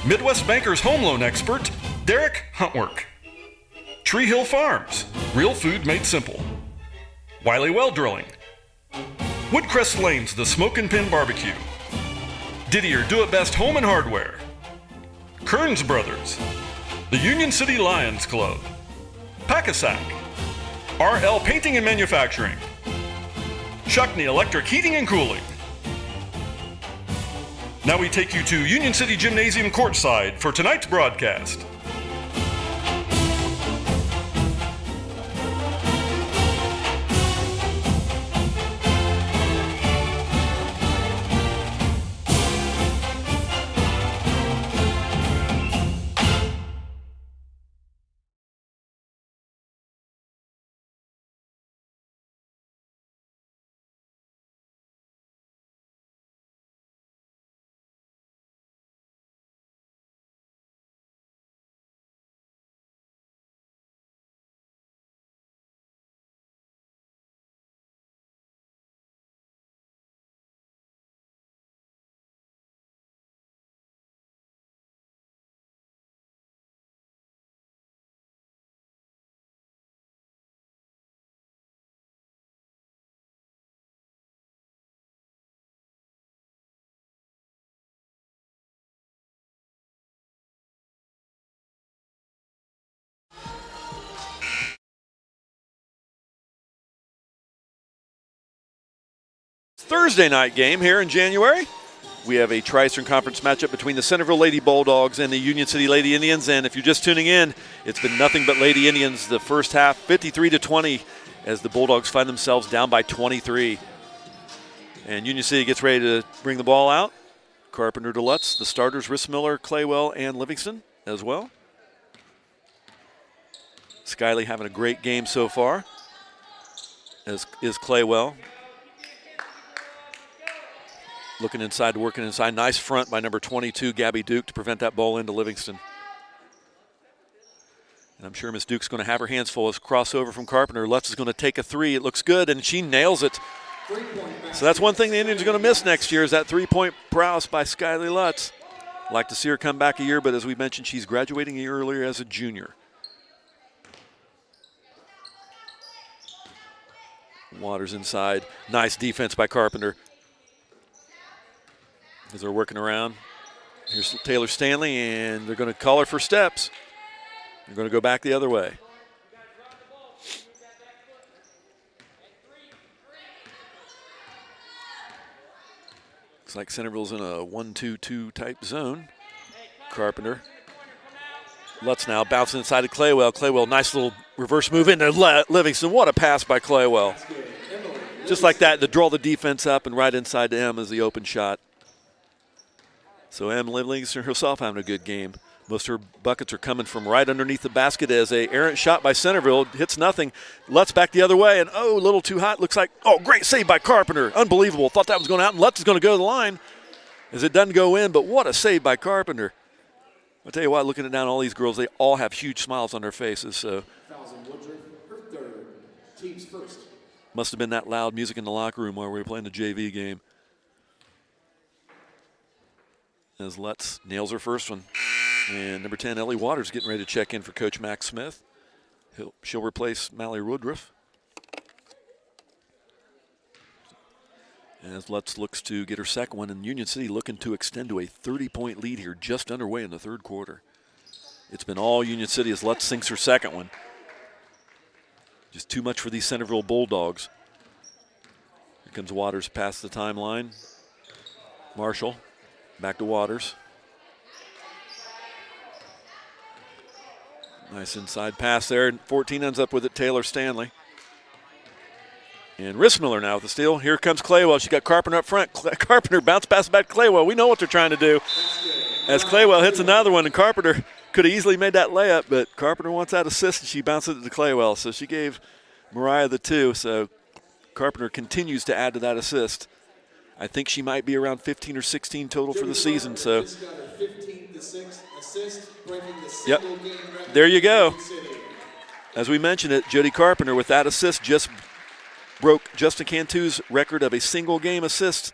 Midwest Bankers Home Loan Expert, Derek Huntwork, Tree Hill Farms, real food made simple, Wiley Well Drilling, Woodcrest Lanes, the Smoke and Pin Barbecue, Didier Do It Best Home and Hardware, Kearns Brothers, the Union City Lions Club, Packasack, RL Painting and Manufacturing, Shuckney Electric Heating and Cooling. Now we take you to Union City Gymnasium courtside for tonight's broadcast. Thursday night game here in January. We have a Tri-Eastern Conference matchup between the Centerville Lady Bulldogs and the Union City Lady Indians. And if you're just tuning in, it's been nothing but Lady Indians the first half, 53-20, as the Bulldogs find themselves down by 23. And Union City gets ready to bring the ball out. Carpenter to Lutz, the starters, Rissmiller, Claywell, and Livingston as well. Skyley having a great game so far, as is Claywell. Looking inside, working inside. Nice front by number 22, Gabby Duke, to prevent that ball into Livingston. And I'm sure Miss Duke's going to have her hands full as crossover from Carpenter. Lutz is going to take a three. It looks good, and she nails it. So that's one thing the Indians are going to miss next year, is that three-point prowess by Skyley Lutz. Like to see her come back a year, but as we mentioned, she's graduating a year earlier as a junior. Waters inside. Nice defense by Carpenter. As they're working around. Here's Taylor Stanley, and they're going to call her for steps. They're going to go back the other way. Looks like Centerville's in a 1-2-2 type zone. Carpenter. Lutz now bouncing inside to Claywell. Claywell, nice little reverse move into Livingston. What a pass by Claywell. Just like that, to draw the defense up, and right inside to M is the open shot. So M. Livingston herself having a good game. Most of her buckets are coming from right underneath the basket as a errant shot by Centerville. Hits nothing. Lutz back the other way, and oh, a little too hot. Looks like, oh, great save by Carpenter. Unbelievable. Thought that was going out, and Lutz is going to go to the line as it doesn't go in, but what a save by Carpenter. I'll tell you what, looking down all these girls, they all have huge smiles on their faces. So Woodruff, her third, team's first. Must have been that loud music in the locker room while we were playing the JV game. As Lutz nails her first one. And number 10, Ellie Waters, getting ready to check in for Coach Max Smith. She'll replace Mallory Woodruff. As Lutz looks to get her second one, and Union City looking to extend to a 30-point lead here, just underway in the third quarter. It's been all Union City as Lutz sinks her second one. Just too much for these Centerville Bulldogs. Here comes Waters past the timeline. Marshall, back to Waters. Nice inside pass there. 14 ends up with it, Taylor Stanley. And Rissmiller now with the steal. Here comes Claywell. She got Carpenter up front. Carpenter bounce pass back to Claywell. We know what they're trying to do. As Claywell hits another one, and Carpenter could have easily made that layup, but Carpenter wants that assist, and she bounces it to Claywell. So she gave Mariah the two. So Carpenter continues to add to that assist. I think she might be around 15 or 16 total for the season. So, yep, there you go. As we mentioned it, Jody Carpenter with that assist just broke Justin Cantu's record of a single game assist.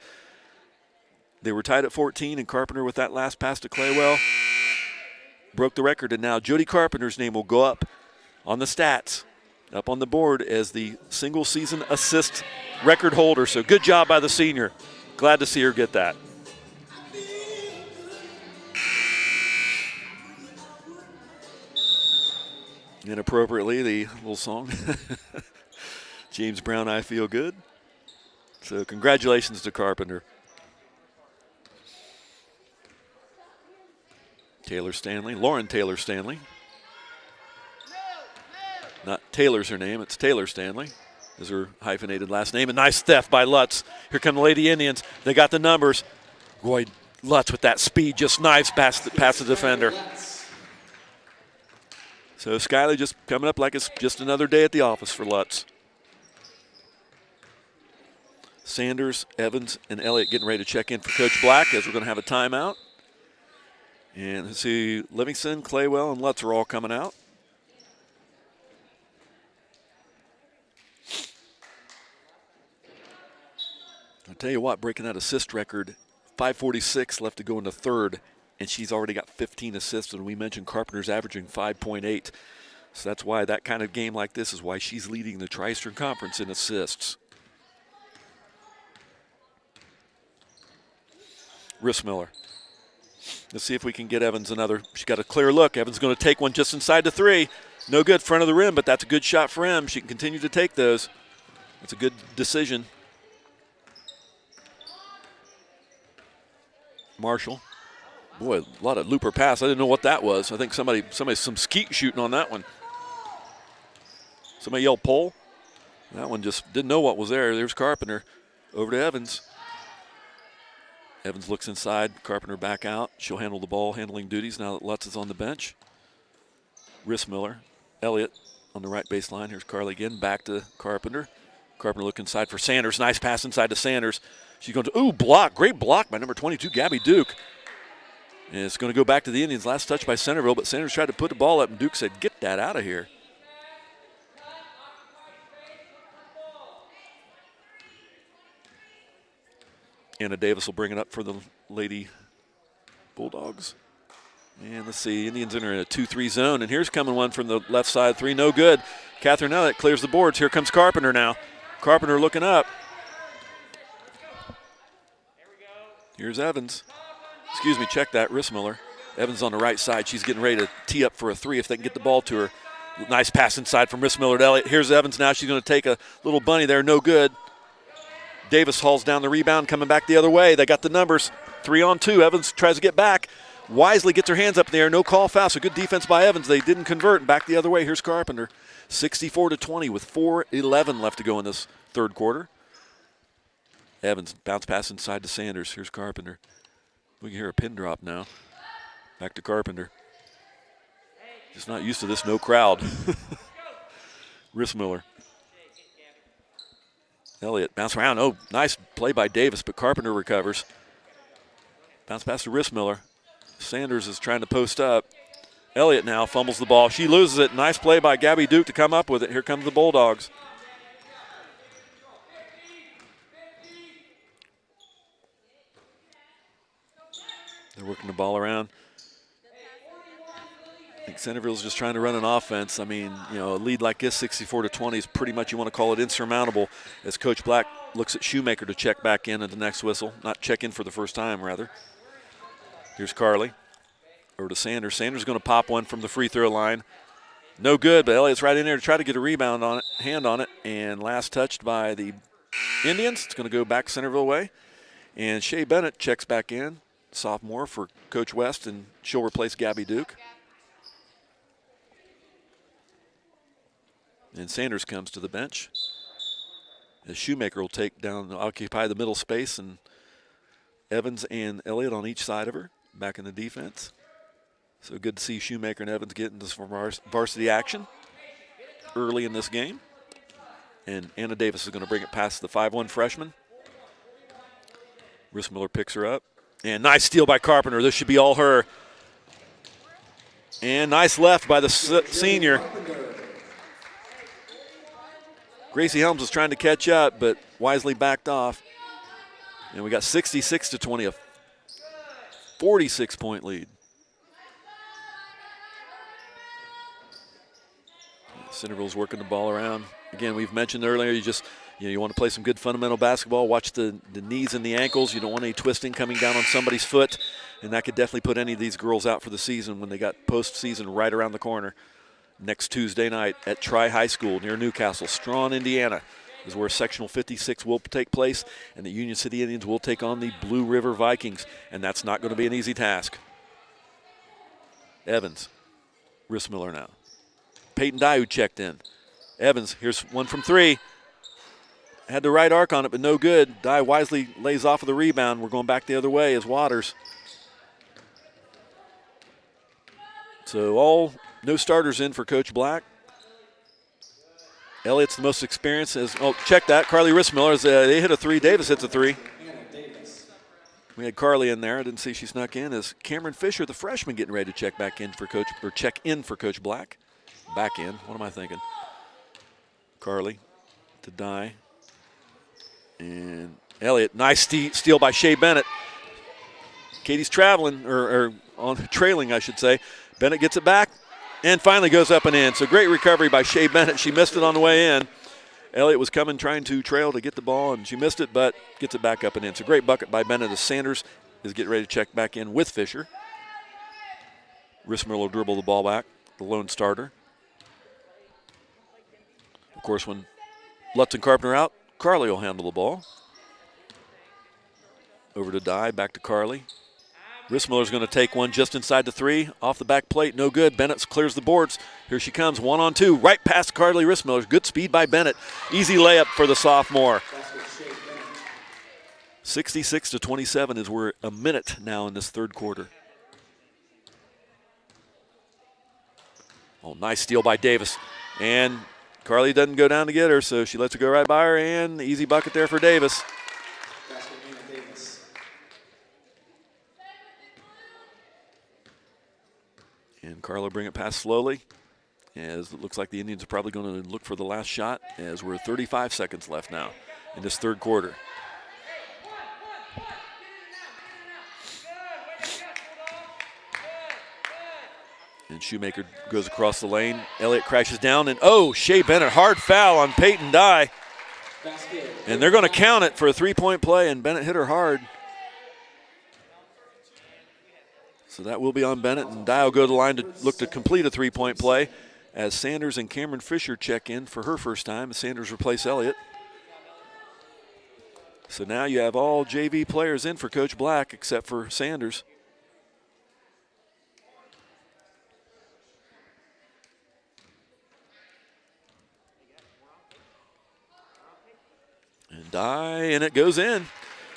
They were tied at 14, and Carpenter with that last pass to Claywell broke the record. And now Jody Carpenter's name will go up on the stats, up on the board as the single season assist record holder. So good job by the senior. Glad to see her get that. Inappropriately, the little song. James Brown, I Feel Good. So congratulations to Carpenter. Taylor Stanley, Lauren Taylor Stanley. Not Taylor's her name, it's Taylor Stanley is her hyphenated last name. A nice theft by Lutz. Here come the Lady Indians. They got the numbers. Boy, Lutz with that speed just knives past the defender. So Skyley just coming up like it's just another day at the office for Lutz. Sanders, Evans, and Elliott getting ready to check in for Coach Black as we're going to have a timeout. And let's see, Livingston, Claywell, and Lutz are all coming out. I'll tell you what, breaking that assist record, 5:46 left to go in the third, and she's already got 15 assists, and we mentioned Carpenter's averaging 5.8. So that's why that kind of game like this is why she's leading the Tri-Eastern Conference in assists. Rissmiller. Let's see if we can get Evans another. She's got a clear look. Evans going to take one just inside the three. No good, front of the rim, but that's a good shot for him. She can continue to take those. That's a good decision. Marshall. Boy, a lot of looper pass. I didn't know what that was. I think somebody some skeet shooting on that one. Somebody yelled pole. That one just didn't know what was there. There's Carpenter over to Evans. Evans looks inside. Carpenter back out. She'll handle the ball handling duties now that Lutz is on the bench. Rissmiller. Elliott on the right baseline. Here's Carly again. Back to Carpenter. Carpenter looking inside for Sanders. Nice pass inside to Sanders. She's going to, ooh, block. Great block by number 22, Gabby Duke. And it's going to go back to the Indians. Last touch by Centerville, but Sanders tried to put the ball up, and Duke said, get that out of here. Anna Davis will bring it up for the Lady Bulldogs. And let's see, Indians enter in a 2-3 zone, and here's coming one from the left side, three, no good. Catherine Elliott clears the boards. Here comes Carpenter now. Carpenter looking up. Here's Evans. Excuse me, check that, Rissmiller. Evans on the right side. She's getting ready to tee up for a three if they can get the ball to her. Nice pass inside from Rissmiller to Elliott. Here's Evans now. She's going to take a little bunny there, no good. Davis hauls down the rebound, coming back the other way. They got the numbers. 3-on-2. Evans tries to get back. Wisely gets her hands up in the air. No call foul, so good defense by Evans. They didn't convert. Back the other way. Here's Carpenter. 64-20 with 4:11 left to go in this third quarter. Evans bounce pass inside to Sanders. Here's Carpenter. We can hear a pin drop now. Back to Carpenter. Just not used to this no crowd. Rissmiller. Elliott bounce around. Oh, nice play by Davis, but Carpenter recovers. Bounce pass to Rissmiller. Sanders is trying to post up. Elliott now fumbles the ball. She loses it. Nice play by Gabby Duke to come up with it. Here comes the Bulldogs. They're working the ball around. I think Centerville's just trying to run an offense. I mean, you know, a lead like this, 64-20, is pretty much, you want to call it insurmountable, as Coach Black looks at Shoemaker to check back in at the next whistle. Not check in for the first time, rather. Here's Carly. Over to Sanders. Sanders going to pop one from the free throw line. No good, but Elliott's right in there to try to get a rebound on it, hand on it, and last touched by the Indians. It's going to go back Centerville way. And Shea Bennett checks back in, sophomore for Coach West, and she'll replace Gabby Duke. And Sanders comes to the bench. As Shoemaker will occupy the middle space, and Evans and Elliott on each side of her, back in the defense. So good to see Shoemaker and Evans getting this varsity action early in this game. And Anna Davis is going to bring it past the 5'1" freshman. Rissmiller picks her up. And nice steal by Carpenter. This should be all her. And nice left by the senior. Gracie Helms was trying to catch up, but wisely backed off. And we got 66-20, a 46-point lead. Centerville's working the ball around. Again, we've mentioned earlier, you want to play some good fundamental basketball. Watch the knees and the ankles. You don't want any twisting coming down on somebody's foot, and that could definitely put any of these girls out for the season when they got postseason right around the corner. Next Tuesday night at Tri High School near Newcastle, Strawn, Indiana, is where Sectional 56 will take place, and the Union City Indians will take on the Blue River Vikings, and that's not going to be an easy task. Evans, Rissmiller now. Peyton Dye, who checked in. Evans, here's one from three. Had the right arc on it, but no good. Dye wisely lays off of the rebound. We're going back the other way as Waters. So no starters in for Coach Black. Elliott's the most experienced. Check that. Carly Rissmiller, they hit a three. Davis hits a three. We had Carly in there. I didn't see she snuck in. As Cameron Fisher, the freshman, getting ready to check in for Coach Black. Back in. What am I thinking? Carly to Dye. And Elliott, nice steal by Shea Bennett. Katie's traveling, or trailing, I should say. Bennett gets it back and finally goes up and in. So great recovery by Shea Bennett. She missed it on the way in. Elliott was trying to trail to get the ball, and she missed it, but gets it back up and in. So great bucket by Bennett as Sanders is getting ready to check back in with Fisher. Rissmiller will dribble the ball back, the lone starter. Of course, when Lutz and Carpenter out, Carly will handle the ball. Over to Dye, back to Carly. Rissmiller's going to take one just inside the 3, off the back plate, no good. Bennett clears the boards. Here she comes, 1-on-2, right past Carly Rissmiller. Good speed by Bennett. Easy layup for the sophomore. 66-27 as we're a minute now in this third quarter. Oh, nice steal by Davis. And Carly doesn't go down to get her, so she lets her go right by her, and easy bucket there for Davis. And Carla bring it past slowly, as it looks like the Indians are probably going to look for the last shot, as we're 35 seconds left now in this third quarter. And Shoemaker goes across the lane. Elliott crashes down, and Shea Bennett, hard foul on Peyton Dye. And they're going to count it for a three-point play, and Bennett hit her hard. So that will be on Bennett, and Dye will go to the line to look to complete a three-point play as Sanders and Cameron Fisher check in for her first time. Sanders replace Elliott. So now you have all JV players in for Coach Black except for Sanders. And Dye, and it goes in.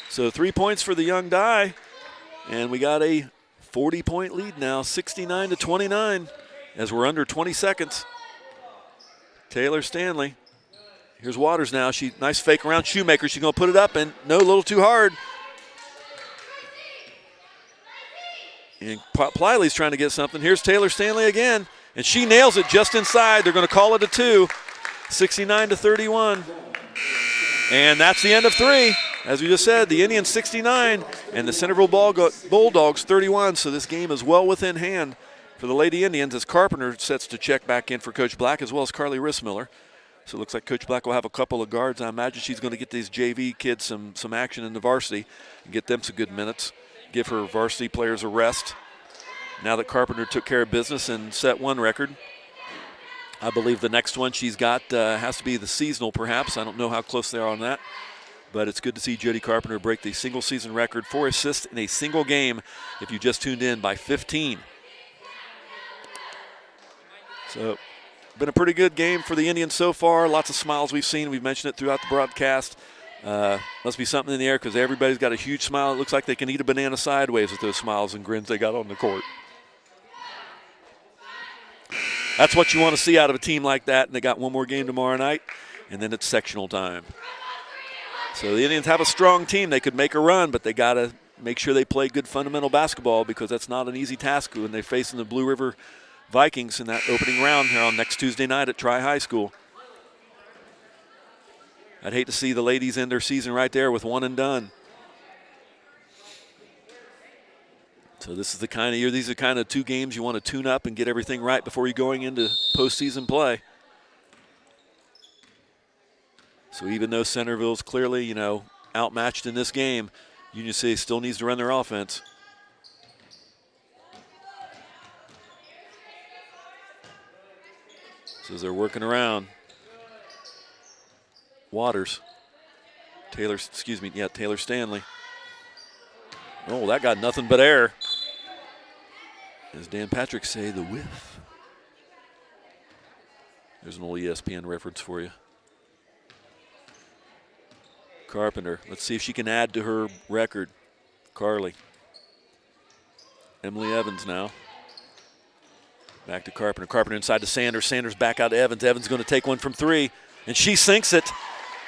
So 3 points for the young Dye, and we got a 40-point lead now, 69-29, as we're under 20 seconds. Taylor Stanley. Here's Waters now. Nice fake around Shoemaker. She's going to put it up, and no, a little too hard. And Pliley's trying to get something. Here's Taylor Stanley again, and she nails it just inside. They're going to call it a 2, 69-31. And that's the end of 3. As we just said, the Indians 69 and the Centerville Bulldogs 31. So this game is well within hand for the Lady Indians as Carpenter sets to check back in for Coach Black as well as Carly Rissmiller. So it looks like Coach Black will have a couple of guards. I imagine she's going to get these JV kids some action in the varsity and get them some good minutes, give her varsity players a rest. Now that Carpenter took care of business and set one record, I believe the next one she's got has to be the seasonal perhaps. I don't know how close they are on that. But it's good to see Jody Carpenter break the single-season record for assists in a single game if you just tuned in by 15. So, been a pretty good game for the Indians so far. Lots of smiles we've seen. We've mentioned it throughout the broadcast. Must be something in the air because everybody's got a huge smile. It looks like they can eat a banana sideways with those smiles and grins they got on the court. That's what you want to see out of a team like that, and they got one more game tomorrow night, and then it's sectional time. So the Indians have a strong team. They could make a run, but they got to make sure they play good fundamental basketball because that's not an easy task when they're facing the Blue River Vikings in that opening round here on next Tuesday night at Tri-High School. I'd hate to see the ladies end their season right there with one and done. So this is the kind of year, these are kind of 2 games you want to tune up and get everything right before you're going into postseason play. So even though Centerville's clearly, outmatched in this game, Union City still needs to run their offense. So as they're working around, Waters, Taylor Stanley. Oh, that got nothing but air. As Dan Patrick say, the whiff. There's an old ESPN reference for you. Carpenter, let's see if she can add to her record. Carly. Emily Evans now. Back to Carpenter. Carpenter inside to Sanders. Sanders back out to Evans. Evans going to take one from 3, and she sinks it.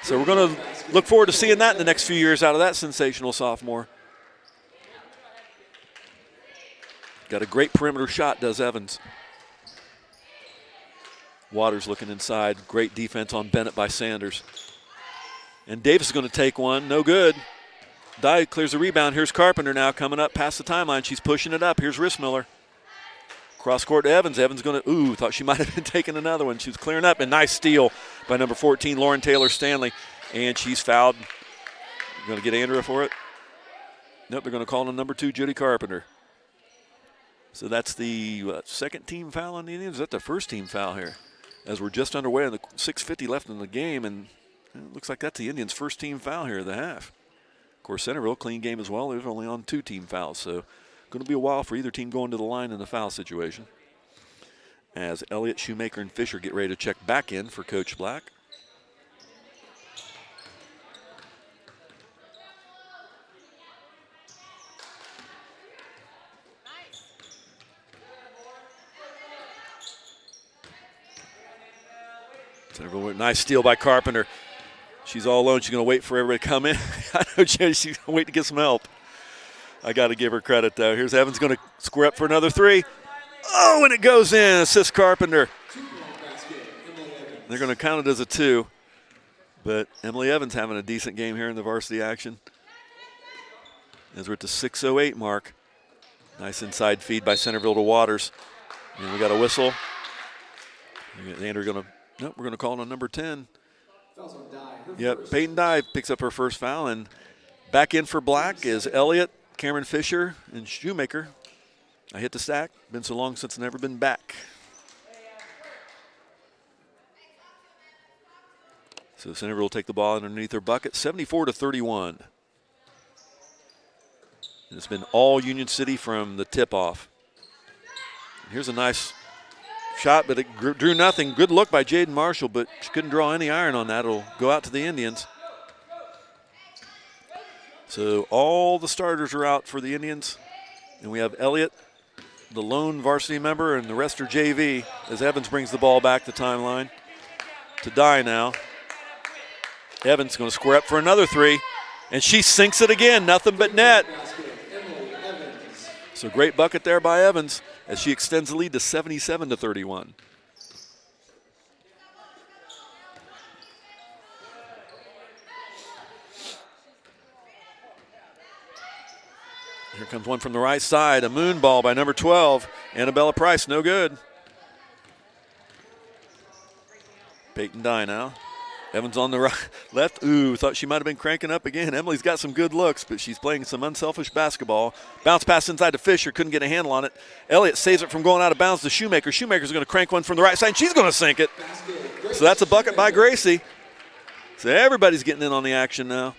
So we're going to look forward to seeing that in the next few years out of that sensational sophomore. Got a great perimeter shot, does Evans. Waters looking inside. Great defense on Bennett by Sanders. And Davis is going to take one. No good. Dye clears the rebound. Here's Carpenter now coming up past the timeline. She's pushing it up. Here's Rissmiller. Cross court to Evans. Evans going to, thought she might have been taking another one. She was clearing up. And nice steal by number 14, Lauren Taylor Stanley. And she's fouled. Going to get Andrea for it? Nope, they're going to call on number 2, Jody Carpenter. So that's the second team foul on the Indians. Is that the first team foul here? As we're just underway, and the 6:50 left in the game, and it looks like that's the Indians' first team foul here at the half. Of course, Centerville, clean game as well. They're only on 2 team fouls. So going to be a while for either team going to the line in the foul situation. As Elliott, Shoemaker, and Fisher get ready to check back in for Coach Black. Centerville, nice steal by Carpenter. She's all alone. She's going to wait for everybody to come in. I know she's going to wait to get some help. I got to give her credit, though. Here's Evans going to square up for another three. Oh, and it goes in. Assist Carpenter. They're going to count it as a 2. But Emily Evans having a decent game here in the varsity action. As we're at the 6:08 mark. Nice inside feed by Centerville to Waters. And we got a whistle. Andrew going to, nope, we're going to call it on number 10. Yep, Peyton Dye picks up her first foul. And back in for Black is Elliott, Cameron Fisher, and Shoemaker. I hit the stack. Been so long since I've never been back. So Centerville will take the ball underneath their bucket, 74-31. And it's been all Union City from the tip-off. Here's a nice shot, but it drew nothing. Good look by Jaden Marshall, but she couldn't draw any iron on that. It'll go out to the Indians. So all the starters are out for the Indians. And we have Elliott, the lone varsity member, and the rest are JV as Evans brings the ball back the timeline to Dye now. Evans going to square up for another 3, and she sinks it again, nothing but net. So great bucket there by Evans as she extends the lead to 77-31. Here comes one from the right side, a moon ball by number 12, Annabella Price, no good. Peyton Dye now. Evans on the right, left. Ooh, thought she might have been cranking up again. Emily's got some good looks, but she's playing some unselfish basketball. Bounce pass inside to Fisher, couldn't get a handle on it. Elliott saves it from going out of bounds to Shoemaker. Shoemaker's going to crank one from the right side, and she's going to sink it. So that's a bucket by Gracie. So everybody's getting in on the action now.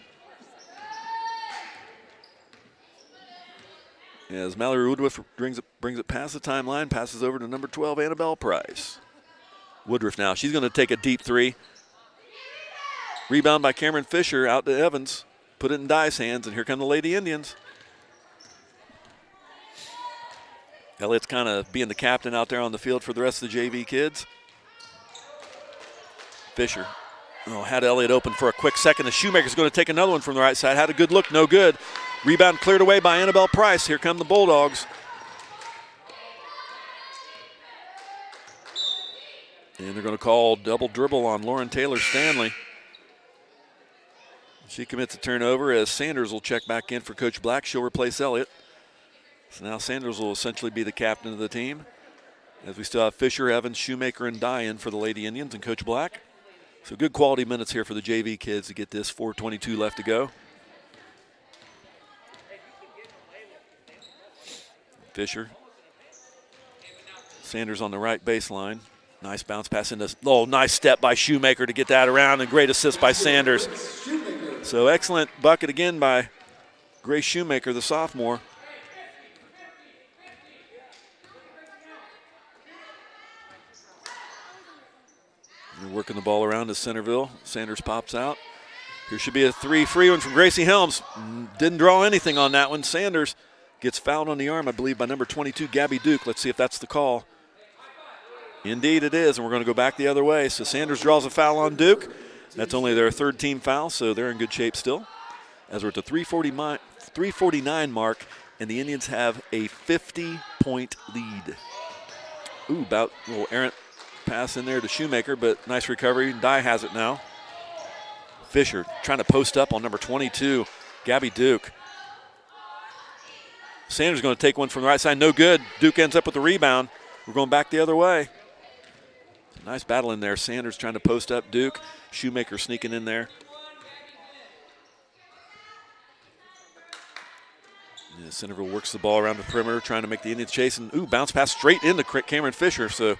As Mallory Woodruff brings it past the timeline, passes over to number 12, Annabelle Price. Woodruff now, she's going to take a deep 3. Rebound by Cameron Fisher out to Evans. Put it in Dye's hands, and here come the Lady Indians. Elliott's kind of being the captain out there on the field for the rest of the JV kids. Fisher had Elliott open for a quick second. The Shoemaker's going to take another one from the right side. Had a good look, no good. Rebound cleared away by Annabelle Price. Here come the Bulldogs. And they're going to call double dribble on Lauren Taylor Stanley. She commits a turnover as Sanders will check back in for Coach Black. She'll replace Elliott. So now Sanders will essentially be the captain of the team. As we still have Fisher, Evans, Shoemaker, and Dye in for the Lady Indians and Coach Black. So good quality minutes here for the JV kids to get this. 4:22 left to go. Fisher. Sanders on the right baseline. Nice bounce pass into, nice step by Shoemaker to get that around, and great assist by Sanders. So excellent bucket again by Grace Shoemaker, the sophomore. And working the ball around to Centerville. Sanders pops out. Here should be a 3 free one from Gracie Helms. Didn't draw anything on that one. Sanders gets fouled on the arm, I believe, by number 22, Gabby Duke. Let's see if that's the call. Indeed it is, and we're going to go back the other way. So Sanders draws a foul on Duke. That's only their 3rd team foul, so they're in good shape still. As we're at the 3:49 mark, and the Indians have a 50-point lead. Ooh, about a little errant pass in there to Shoemaker, but nice recovery. Dye has it now. Fisher trying to post up on number 22, Gabby Duke. Sanders going to take one from the right side, no good. Duke ends up with the rebound. We're going back the other way. Nice battle in there. Sanders trying to post up Duke. Shoemaker sneaking in there. Yeah, Centerville works the ball around the perimeter, trying to make the Indians chase. And, bounce pass straight into Cameron Fisher. So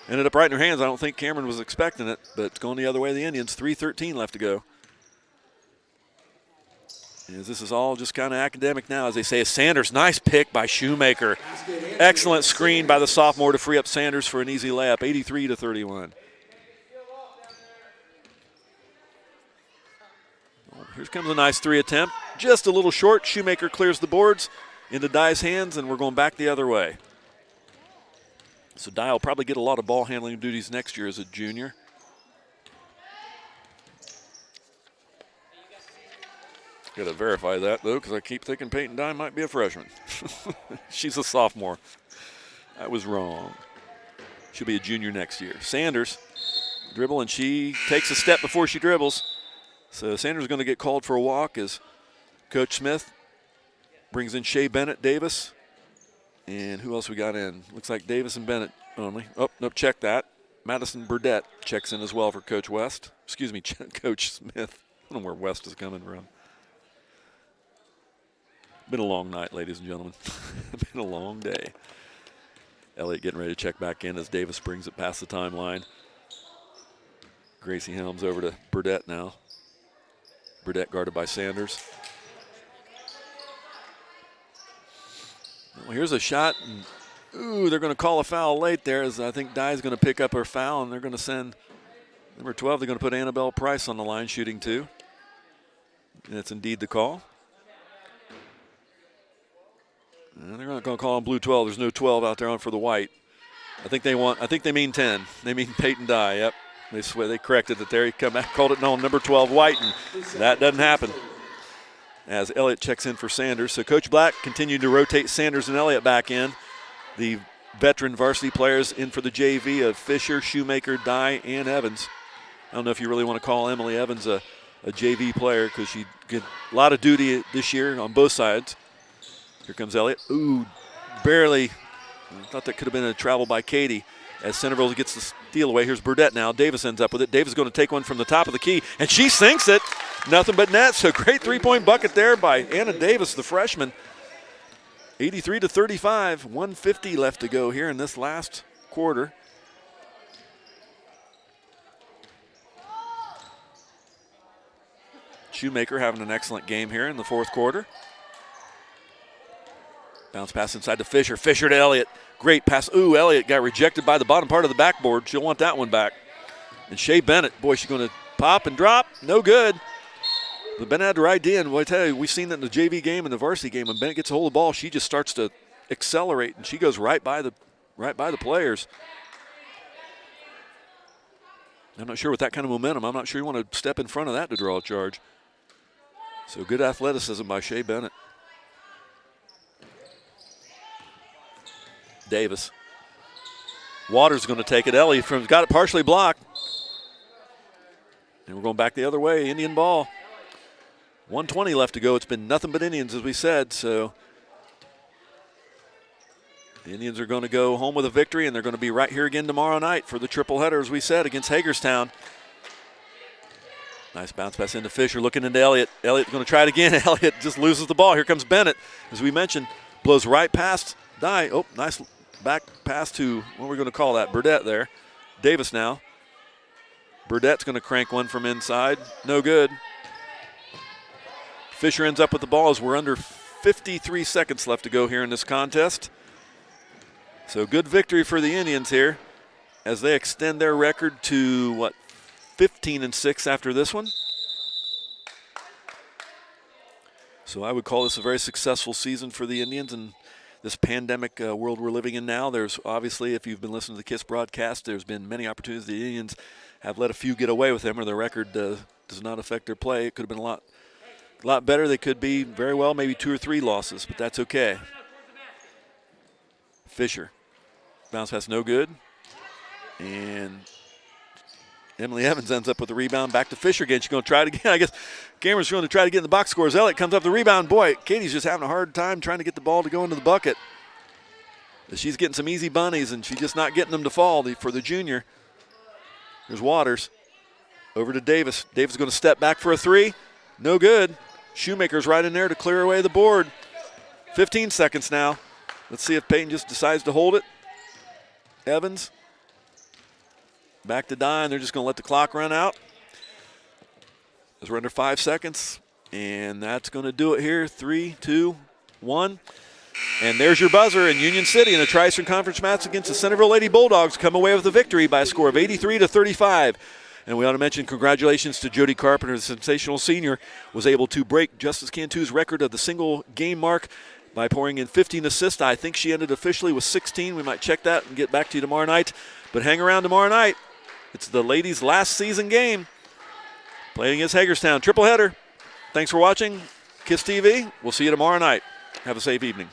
ended up right in her hands. I don't think Cameron was expecting it, but it's going the other way. The Indians, 3:13 left to go. As this is all just kind of academic now, as they say. Sanders, nice pick by Shoemaker. Excellent screen by the sophomore to free up Sanders for an easy layup, 83-31. Here comes a nice three attempt. Just a little short. Shoemaker clears the boards into Dye's hands, and we're going back the other way. So Dye will probably get a lot of ball handling duties next year as a junior. Got to verify that, though, because I keep thinking Peyton Dye might be a freshman. She's a sophomore. I was wrong. She'll be a junior next year. Sanders dribble, and she takes a step before she dribbles. So Sanders is going to get called for a walk as Coach Smith brings in Shea Bennett, Davis. And who else we got in? Looks like Davis and Bennett only. Oh, nope, check that. Madison Burdett checks in as well for Coach West. Excuse me, Coach Smith. I don't know where West is coming from. Been a long night, ladies and gentlemen. Been a long day. Elliott getting ready to check back in as Davis brings it past the timeline. Gracie Helms over to Burdett now. Burdett guarded by Sanders. Well, here's a shot. And, ooh, they're going to call a foul late there as I think Dye's going to pick up her foul, and they're going to send number 12. They're going to put Annabelle Price on the line shooting two. And it's indeed the call. And they're not going to call on blue 12. There's no 12 out there on for the white. I think they mean 10. They mean Peyton Dye. Yep. They corrected it there. He come back, called it on number 12 white, and that doesn't happen. As Elliott checks in for Sanders. So Coach Black continued to rotate Sanders and Elliott back in. The veteran varsity players in for the JV of Fisher, Shoemaker, Dye, and Evans. I don't know if you really want to call Emily Evans a JV player because she did a lot of duty this year on both sides. Here comes Elliott. Ooh, barely. I thought that could have been a travel by Katie as Centerville gets the steal away. Here's Burdett now. Davis ends up with it. Davis is going to take one from the top of the key, and she sinks it. Nothing but net. So great three-point bucket there by Anna Davis, the freshman. 83-35. 150 left to go here in this last quarter. Shoemaker having an excellent game here in the fourth quarter. Bounce pass inside to Fisher. Fisher to Elliott. Great pass. Ooh, Elliott got rejected by the bottom part of the backboard. She'll want that one back. And Shea Bennett, boy, she's going to pop and drop. No good. But Bennett had the right idea. And I tell you, we've seen that in the JV game and the varsity game. When Bennett gets a hold of the ball, she just starts to accelerate, and she goes right by the players. I'm not sure with that kind of momentum. I'm not sure you want to step in front of that to draw a charge. So good athleticism by Shea Bennett. Davis. Waters going to take it. Ellie got it partially blocked. And we're going back the other way. Indian ball. 1:20 left to go. It's been nothing but Indians, as we said. So the Indians are going to go home with a victory, and they're going to be right here again tomorrow night for the triple header, as we said, against Hagerstown. Nice bounce pass into Fisher, looking into Elliott. Elliott's going to try it again. Elliott just loses the ball. Here comes Bennett, as we mentioned. Blows right past Dye. Oh, nice back pass to, what are we going to call that? Burdett there. Davis now. Burdett's going to crank one from inside. No good. Fisher ends up with the ball as we're under 53 seconds left to go here in this contest. So good victory for the Indians here as they extend their record to, 15-6 after this one. So I would call this a very successful season for the Indians in this pandemic world we're living in now. There's obviously, if you've been listening to the K.I.S. broadcast, there's been many opportunities. The Indians have let a few get away with them, or their record does not affect their play. It could have been a lot better. They could be very well maybe 2 or 3 losses, but that's okay. Fisher. Bounce pass no good. And Emily Evans ends up with the rebound. Back to Fisher again. She's going to try it again. I guess Cameron's going to try to get in the box scores. Elliott comes up the rebound. Boy, Katie's just having a hard time trying to get the ball to go into the bucket. She's getting some easy bunnies, and she's just not getting them to fall for the junior. There's Waters. Over to Davis. Davis is going to step back for a three. No good. Shoemaker's right in there to clear away the board. 15 seconds now. Let's see if Peyton just decides to hold it. Evans. Back to Dye, and they're just going to let the clock run out. As we're under 5 seconds. And that's going to do it here. 3, 2, 1. And there's your buzzer. And Union City in the Tri-Eastern Conference match against the Centerville Lady Bulldogs come away with a victory by a score of 83-35. And we ought to mention congratulations to Jody Carpenter, the sensational senior, was able to break Justice Cantu's record of the single game mark by pouring in 15 assists. I think she ended officially with 16. We might check that and get back to you tomorrow night. But hang around tomorrow night. It's the ladies' last season game. Playing against Hagerstown. Triple header. Thanks for watching KISS TV. We'll see you tomorrow night. Have a safe evening.